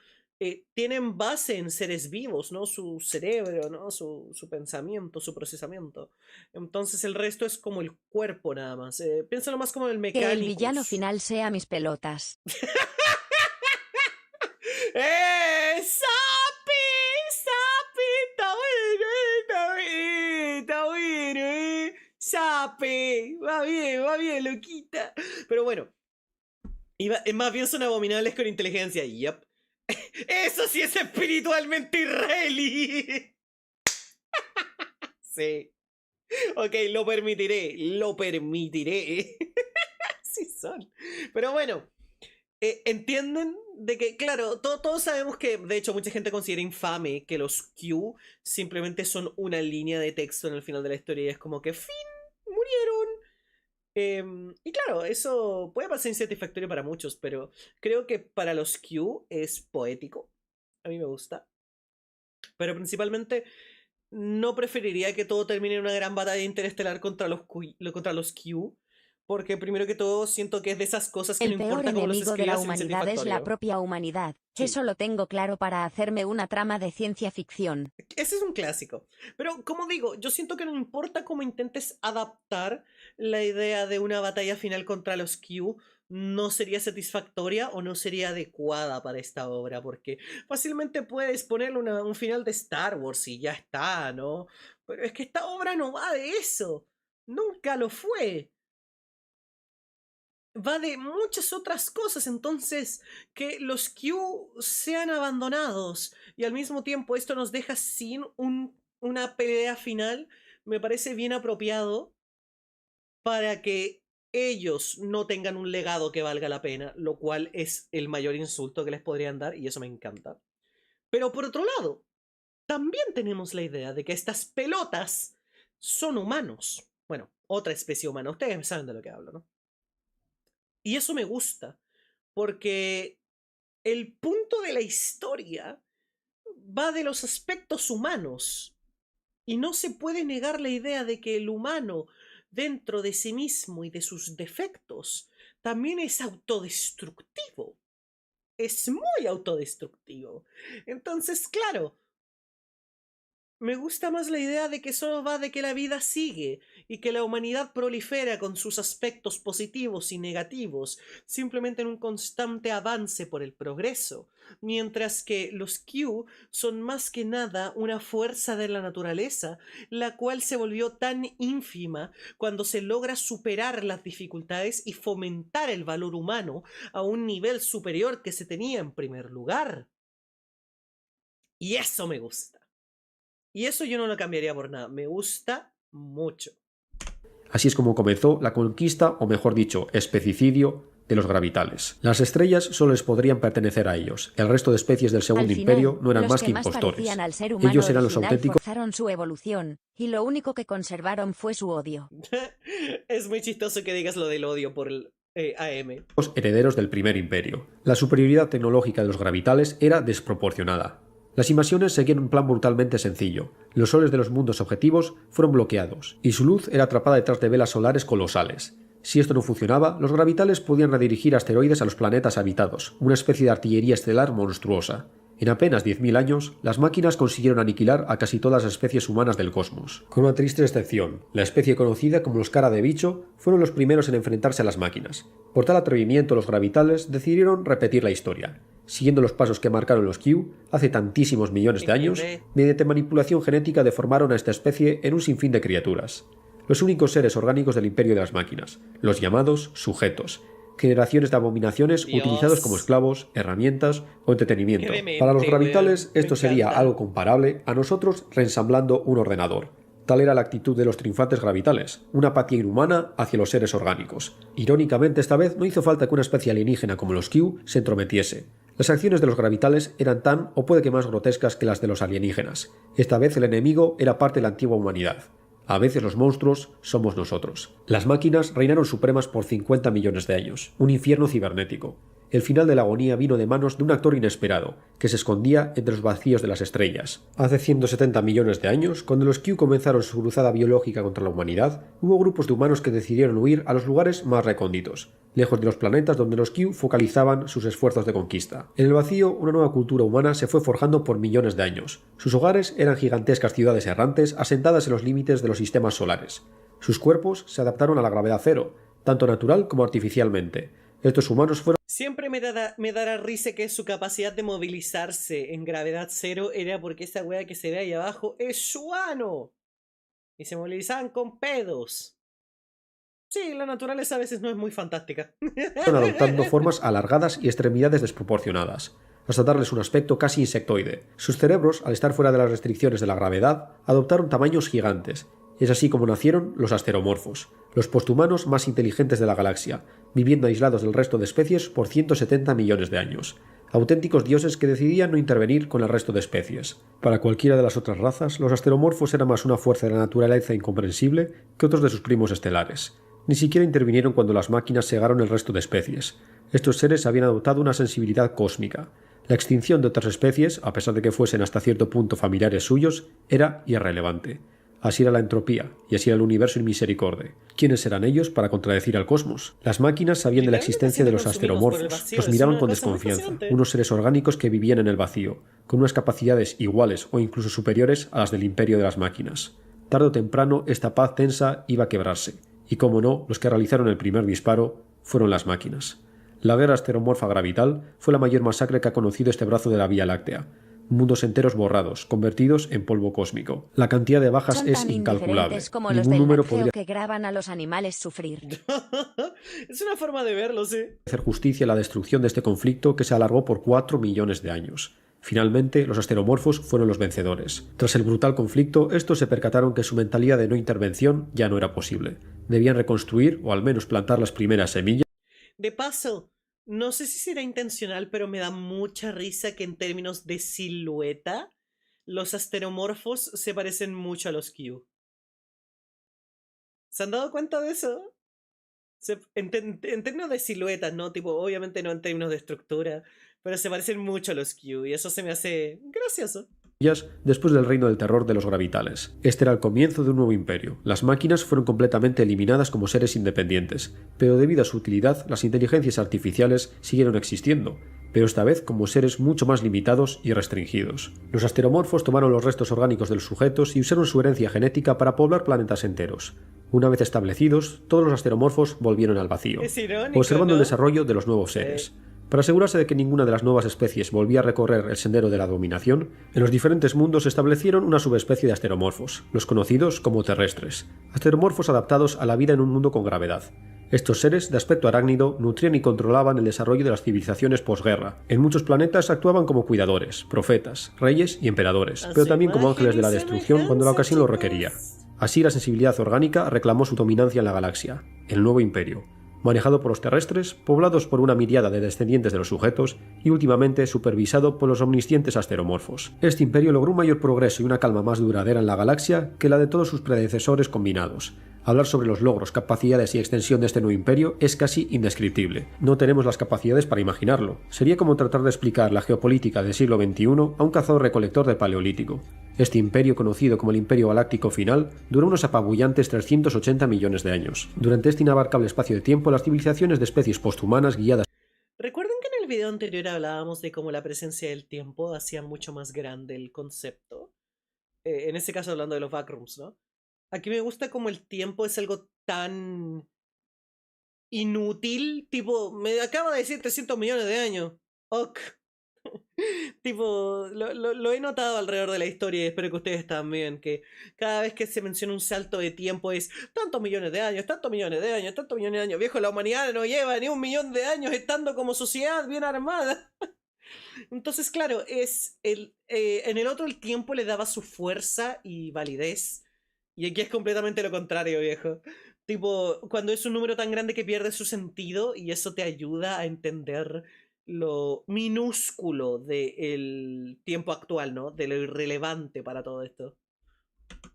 tienen base en seres vivos, ¿no? Su cerebro, ¿no? Su pensamiento, su procesamiento. Entonces el resto es como el cuerpo nada más. Piénsalo más como el Que el villano Mechanicus. final sea mis pelotas. ¡Sapi! ¡Sapi! Está bueno, está bien, está bueno, ¡Sapi! Va bien, loquita. Pero bueno, más bien son abominables con inteligencia. Yup. Eso sí es espiritualmente israelí. Sí. Ok, lo permitiré. Lo permitiré. Así son. Pero bueno. ¿Entienden? De que, claro, todos sabemos que, de hecho, mucha gente considera infame que los Q simplemente son una línea de texto en el final de la historia y es como que, fin, murieron. Y claro, eso puede parecer insatisfactorio para muchos, pero creo que para los Q es poético. A mí me gusta. Pero principalmente no preferiría que todo termine en una gran batalla interestelar contra los Q. Porque primero que todo siento que es de esas cosas que no El peor importa cómo los enemigo de la escribas es humanidad es la insatisfactorio. propia humanidad. Sí. Eso lo tengo claro para hacerme una trama de ciencia ficción. Ese es un clásico. Pero como digo, yo siento que no importa cómo intentes adaptar la idea de una batalla final contra los Q, no sería satisfactoria o no sería adecuada para esta obra, porque fácilmente puedes ponerle un final de Star Wars y ya está, ¿no? Pero es que esta obra no va de eso. Nunca lo fue. Va de muchas otras cosas, entonces que los Q sean abandonados y al mismo tiempo esto nos deja sin una pelea final, me parece bien apropiado para que ellos no tengan un legado que valga la pena, lo cual es el mayor insulto que les podrían dar y eso me encanta. Pero por otro lado, también tenemos la idea de que estas pelotas son humanos. Bueno, otra especie humana. Ustedes saben de lo que hablo, ¿no? Y eso me gusta, porque el punto de la historia va de los aspectos humanos. Y no se puede negar la idea de que el humano, dentro de sí mismo y de sus defectos, también es autodestructivo. Es muy autodestructivo. Entonces, claro, me gusta más la idea de que solo va de que la vida sigue y que la humanidad prolifera con sus aspectos positivos y negativos, simplemente en un constante avance por el progreso, mientras que los Q son más que nada una fuerza de la naturaleza, la cual se volvió tan ínfima cuando se logra superar las dificultades y fomentar el valor humano a un nivel superior que se tenía en primer lugar. Y eso me gusta. Y eso yo no lo cambiaría por nada. Me gusta mucho. Así es como comenzó la conquista, o mejor dicho, especicidio, de los gravitales. Las estrellas solo les podrían pertenecer a ellos. El resto de especies del Segundo Imperio no eran más que impostores. Ellos eran los auténticos. Forzaron su evolución, y lo único que conservaron fue su odio. Es muy chistoso que digas lo del odio por el AM. Los herederos del Primer Imperio. La superioridad tecnológica de los gravitales era desproporcionada. Las invasiones seguían un plan brutalmente sencillo. Los soles de los mundos objetivos fueron bloqueados, y su luz era atrapada detrás de velas solares colosales. Si esto no funcionaba, los gravitales podían redirigir asteroides a los planetas habitados, una especie de artillería estelar monstruosa. En apenas 10.000 años, las máquinas consiguieron aniquilar a casi todas las especies humanas del cosmos. Con una triste excepción, la especie conocida como los cara de bicho fueron los primeros en enfrentarse a las máquinas. Por tal atrevimiento, los gravitales decidieron repetir la historia. Siguiendo los pasos que marcaron los Q hace tantísimos millones de años, mediante manipulación genética deformaron a esta especie en un sinfín de criaturas. Los únicos seres orgánicos del imperio de las máquinas, los llamados sujetos, generaciones de abominaciones utilizados como esclavos, herramientas o entretenimiento. Para los gravitales esto sería algo comparable a nosotros reensamblando un ordenador. Tal era la actitud de los triunfantes gravitales, una apatía inhumana hacia los seres orgánicos. Irónicamente, esta vez no hizo falta que una especie alienígena como los Q se entrometiese. Las acciones de los gravitales eran tan o puede que más grotescas que las de los alienígenas. Esta vez el enemigo era parte de la antigua humanidad. A veces los monstruos somos nosotros. Las máquinas reinaron supremas por 50 millones de años, un infierno cibernético. El final de la agonía vino de manos de un actor inesperado, que se escondía entre los vacíos de las estrellas. Hace 170 millones de años, cuando los Q comenzaron su cruzada biológica contra la humanidad, hubo grupos de humanos que decidieron huir a los lugares más recónditos, lejos de los planetas donde los Q focalizaban sus esfuerzos de conquista. En el vacío, una nueva cultura humana se fue forjando por millones de años. Sus hogares eran gigantescas ciudades errantes asentadas en los límites de los sistemas solares. Sus cuerpos se adaptaron a la gravedad cero, tanto natural como artificialmente. Estos humanos fueron... Siempre me dará risa que su capacidad de movilizarse en gravedad cero era porque esa wea que se ve ahí abajo es su ano. Y se movilizaban con pedos. Sí, la naturaleza a veces no es muy fantástica. Fueron adoptando formas alargadas y extremidades desproporcionadas, hasta darles un aspecto casi insectoide. Sus cerebros, al estar fuera de las restricciones de la gravedad, adoptaron tamaños gigantes. Es así como nacieron los asteromorfos, los posthumanos más inteligentes de la galaxia, viviendo aislados del resto de especies por 170 millones de años. Auténticos dioses que decidían no intervenir con el resto de especies. Para cualquiera de las otras razas, los asteromorfos eran más una fuerza de la naturaleza incomprensible que otros de sus primos estelares. Ni siquiera intervinieron cuando las máquinas cegaron el resto de especies. Estos seres habían adoptado una sensibilidad cósmica. La extinción de otras especies, a pesar de que fuesen hasta cierto punto familiares suyos, era irrelevante. Así era la entropía, y así era el universo en misericordia. ¿Quiénes eran ellos para contradecir al cosmos? Las máquinas sabían de la existencia de los asteromorfos, los miraban con desconfianza, unos seres orgánicos que vivían en el vacío, con unas capacidades iguales o incluso superiores a las del imperio de las máquinas. Tarde o temprano esta paz tensa iba a quebrarse, y como no, los que realizaron el primer disparo fueron las máquinas. La guerra asteromorfa gravital fue la mayor masacre que ha conocido este brazo de la Vía Láctea. Mundos enteros borrados, convertidos en polvo cósmico. La cantidad de bajas Son es tan incalculable. Como Ningún los del número Nat Geo podría que graban a los animales sufrir. Es una forma de verlo, sí. hacer justicia a la destrucción de este conflicto que se alargó por 4 millones de años. Finalmente, los asteromorfos fueron los vencedores. Tras el brutal conflicto, estos se percataron que su mentalidad de no intervención ya no era posible. Debían reconstruir o al menos plantar las primeras semillas. De paso, no sé si será intencional, pero me da mucha risa que en términos de silueta, los asteromorfos se parecen mucho a los Q. ¿Se han dado cuenta de eso? En términos de siluetas, ¿no? Tipo, obviamente no en términos de estructura, pero se parecen mucho a los Q y eso se me hace gracioso. Después del reino del terror de los gravitales. Este era el comienzo de un nuevo imperio. Las máquinas fueron completamente eliminadas como seres independientes, pero debido a su utilidad, las inteligencias artificiales siguieron existiendo, pero esta vez como seres mucho más limitados y restringidos. Los asteromorfos tomaron los restos orgánicos de los sujetos y usaron su herencia genética para poblar planetas enteros. Una vez establecidos, todos los asteromorfos volvieron al vacío, Es irónico, observando ¿no? el desarrollo de los nuevos seres. Para asegurarse de que ninguna de las nuevas especies volvía a recorrer el sendero de la dominación, en los diferentes mundos se establecieron una subespecie de asteromorfos, los conocidos como terrestres, asteromorfos adaptados a la vida en un mundo con gravedad. Estos seres, de aspecto arácnido, nutrían y controlaban el desarrollo de las civilizaciones posguerra. En muchos planetas actuaban como cuidadores, profetas, reyes y emperadores, pero también como ángeles de la destrucción cuando la ocasión lo requería. Así la sensibilidad orgánica reclamó su dominancia en la galaxia, el nuevo imperio, manejado por los terrestres, poblados por una miriada de descendientes de los sujetos y últimamente supervisado por los omniscientes asteromorfos. Este imperio logró un mayor progreso y una calma más duradera en la galaxia que la de todos sus predecesores combinados. Hablar sobre los logros, capacidades y extensión de este nuevo imperio es casi indescriptible. No tenemos las capacidades para imaginarlo. Sería como tratar de explicar la geopolítica del siglo XXI a un cazador-recolector del Paleolítico. Este imperio, conocido como el Imperio Galáctico Final, duró unos apabullantes 380 millones de años. Durante este inabarcable espacio de tiempo, las civilizaciones de especies posthumanas guiadas. ¿Recuerdan que en el video anterior hablábamos de cómo la presencia del tiempo hacía mucho más grande el concepto? En este caso hablando de los backrooms, ¿no? Aquí me gusta como el tiempo es algo tan inútil, tipo, me acaba de decir 300 millones de años. Ok. Tipo, lo he notado alrededor de la historia y espero que ustedes también, que cada vez que se menciona un salto de tiempo es tantos millones de años, tantos millones de años, tantos millones de años. Viejo, la humanidad no lleva ni 1 millón de años estando como sociedad bien armada. Entonces, claro, en el otro el tiempo le daba su fuerza y validez. Y aquí es completamente lo contrario, viejo. Tipo, cuando es un número tan grande que pierde su sentido y eso te ayuda a entender lo minúsculo del tiempo actual, ¿no? De lo irrelevante para todo esto.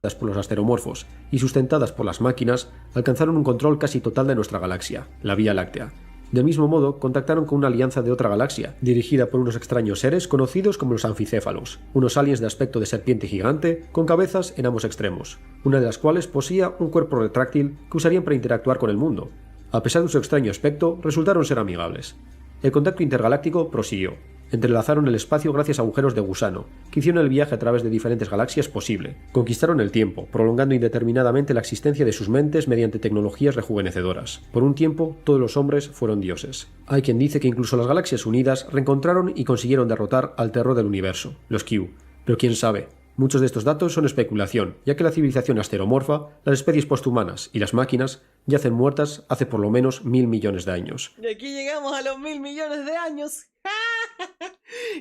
Por los asteromorfos y sustentadas por las máquinas, alcanzaron un control casi total de nuestra galaxia, la Vía Láctea. Del mismo modo, contactaron con una alianza de otra galaxia, dirigida por unos extraños seres conocidos como los anficéfalos, unos aliens de aspecto de serpiente gigante, con cabezas en ambos extremos, una de las cuales poseía un cuerpo retráctil que usarían para interactuar con el mundo. A pesar de su extraño aspecto, resultaron ser amigables. El contacto intergaláctico prosiguió. Entrelazaron el espacio gracias a agujeros de gusano, que hicieron el viaje a través de diferentes galaxias posible. Conquistaron el tiempo, prolongando indeterminadamente la existencia de sus mentes mediante tecnologías rejuvenecedoras. Por un tiempo, todos los hombres fueron dioses. Hay quien dice que incluso las galaxias unidas reencontraron y consiguieron derrotar al terror del universo, los Q. Pero quién sabe. Muchos de estos datos son especulación, ya que la civilización asteromorfa, las especies posthumanas y las máquinas yacen muertas hace por lo menos 1000 millones de años. Y aquí llegamos a los 1000 millones de años.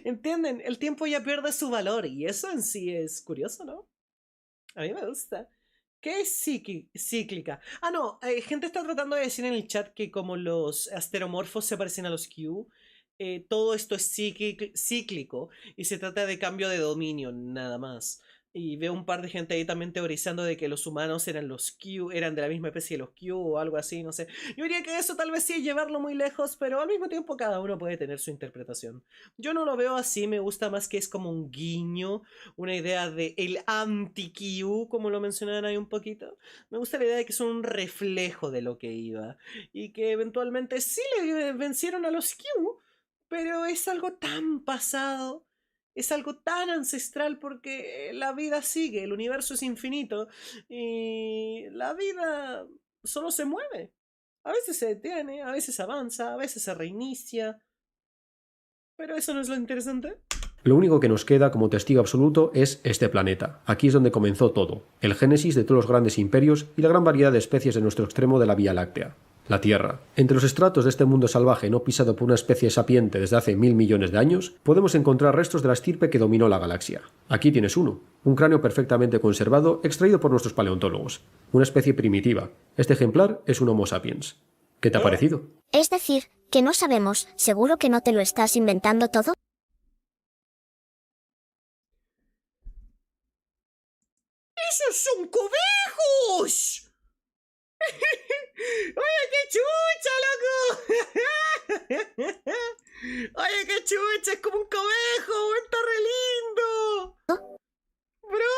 ¿Entienden? El tiempo ya pierde su valor y eso en sí es curioso, ¿no? A mí me gusta. ¿Qué es cíclica? Ah, no, gente está tratando de decir en el chat que como los asteromorfos se parecen a los Q, todo esto es cíclico y se trata de cambio de dominio, nada más. Y veo un par de gente ahí también teorizando de que los humanos eran los Q, eran de la misma especie de los Q o algo así, no sé. Yo diría que eso tal vez sí es llevarlo muy lejos, pero al mismo tiempo cada uno puede tener su interpretación. Yo no lo veo así, me gusta más que es como un guiño, una idea de el anti-Q, como lo mencionaban ahí un poquito. Me gusta la idea de que son un reflejo de lo que iba y que eventualmente sí le vencieron a los Q, pero es algo tan pasado. Es algo tan ancestral porque la vida sigue, el universo es infinito y la vida solo se mueve. A veces se detiene, a veces avanza, a veces se reinicia. Pero eso no es lo interesante. Lo único que nos queda como testigo absoluto es este planeta. Aquí es donde comenzó todo, el génesis de todos los grandes imperios y la gran variedad de especies de nuestro extremo de la Vía Láctea. La Tierra. Entre los estratos de este mundo salvaje no pisado por una especie sapiente desde hace 1000 millones de años, podemos encontrar restos de la estirpe que dominó la galaxia. Aquí tienes uno, un cráneo perfectamente conservado extraído por nuestros paleontólogos, una especie primitiva, Este ejemplar es un Homo sapiens. ¿Qué te ha parecido? Es decir, que no sabemos, ¿seguro que no te lo estás inventando todo? ¡Esos son cobejos! ¡Oye, qué chucha, loco! ¡Oye, qué chucha! ¡Es como un cobejo! ¡Está re lindo! ¡Bro!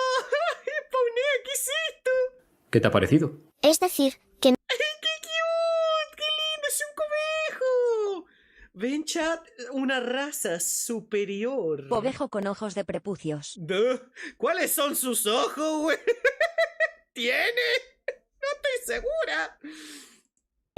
¡Paunea, qué es esto! ¿Qué te ha parecido? Es decir, que ¡Qué cute! ¡Qué lindo! ¡Es un cobejo! Ven, chat, una raza superior. Cobejo con ojos de prepucios. Duh. ¿Cuáles son sus ojos, güey? ¿Tiene? No estoy segura.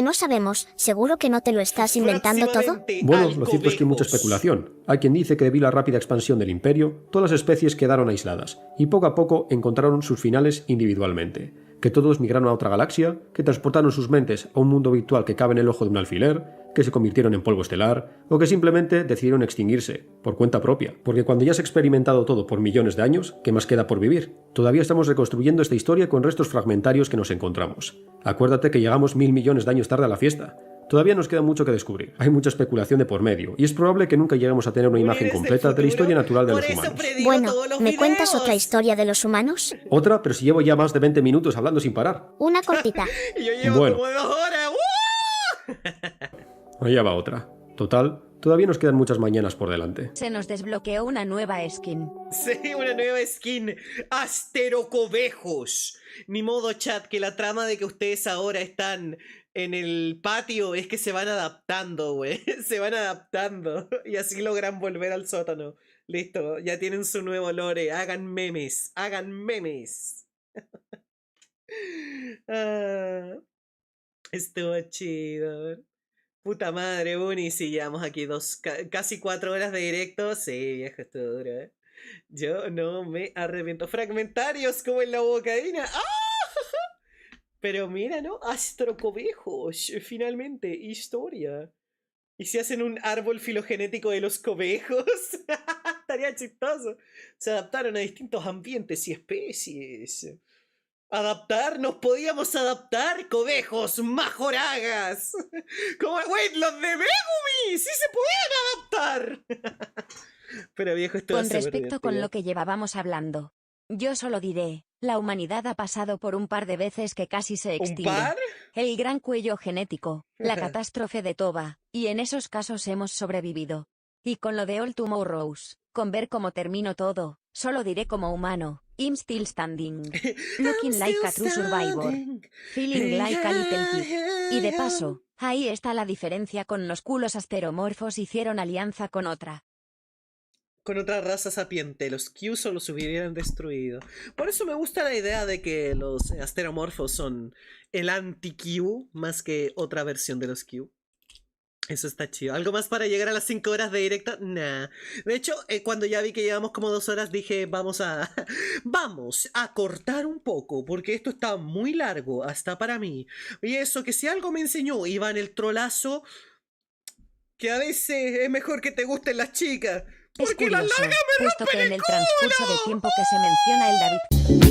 no sabemos, ¿seguro que no te lo estás inventando todo? Próximamente Bueno, al lo cierto es que hay mucha cobejos. especulación. Hay quien dice que debido a la rápida expansión del imperio, todas las especies quedaron aisladas, y poco a poco encontraron sus finales individualmente. Que todos migraron a otra galaxia, que transportaron sus mentes a un mundo virtual que cabe en el ojo de un alfiler, que se convirtieron en polvo estelar, o que simplemente decidieron extinguirse, por cuenta propia. Porque cuando ya se ha experimentado todo por millones de años, ¿qué más queda por vivir? Todavía estamos reconstruyendo esta historia con restos fragmentarios que nos encontramos. Acuérdate que llegamos 1000 millones de años tarde a la fiesta. Todavía nos queda mucho que descubrir. Hay mucha especulación de por medio, y es probable que nunca lleguemos a tener una imagen ¿Eres del completa de la historia futuro? natural de Por los eso humanos. predigo Bueno, todos los ¿me cuentas videos. otra historia de los humanos? Otra, pero si llevo ya más de 20 minutos hablando sin parar. Una cortita. Y yo llevo Bueno. como 2 horas. Allá va otra. Total, todavía nos quedan muchas mañanas por delante. Se nos desbloqueó una nueva skin. Sí, una nueva skin. Asterocobejos. Ni modo, chat, que la trama de que ustedes ahora están en el patio es que se van adaptando, güey. Se van adaptando. Y así logran volver al sótano. Listo, ya tienen su nuevo lore. Hagan memes. Hagan memes. Ah, estuvo chido. Puta madre, Bunny, si llevamos aquí casi 4 horas de directo. Sí, viejo, estuvo duro, ¿eh? Yo no me arrepiento. Fragmentarios como en la bocaína. ¡Ah! Pero mira, ¿no? Astrocobejos. Finalmente, historia. ¿Y si hacen un árbol filogenético de los cobejos? Estaría chistoso. Se adaptaron a distintos ambientes y especies. Adaptar, nos podíamos adaptar, cobejos, majoragas. Como, güey, los de Megumi, sí se podían adaptar. Pero viejo, esto va a Con ser respecto con divertido. lo que llevábamos hablando, yo solo diré, la humanidad ha pasado por un par de veces que casi se ¿Un extingue. par? El gran cuello genético, la catástrofe de Toba, y en esos casos hemos sobrevivido. Y con lo de All Tomorrows, con ver cómo termino todo, solo diré como humano, I'm still standing. Looking like a true survivor. Feeling like a little kid. Y de paso, ahí está la diferencia con los culos asteromorfos hicieron alianza con otra. Con otra raza sapiente, los Q solo se hubieran destruido. Por eso me gusta la idea de que los asteromorfos son el anti-Q más que otra versión de los Q. Eso está chido. ¿Algo más para llegar a las 5 horas de directo? Nah. De hecho, cuando ya vi que llevamos como 2 horas, dije, vamos a cortar un poco, porque esto está muy largo, hasta para mí. Y eso, que si algo me enseñó Iván el trolazo, que a veces es mejor que te gusten las chicas. Es Porque las curioso, largas me puesto que rompen en el el transcurso de culo. tiempo que se menciona el David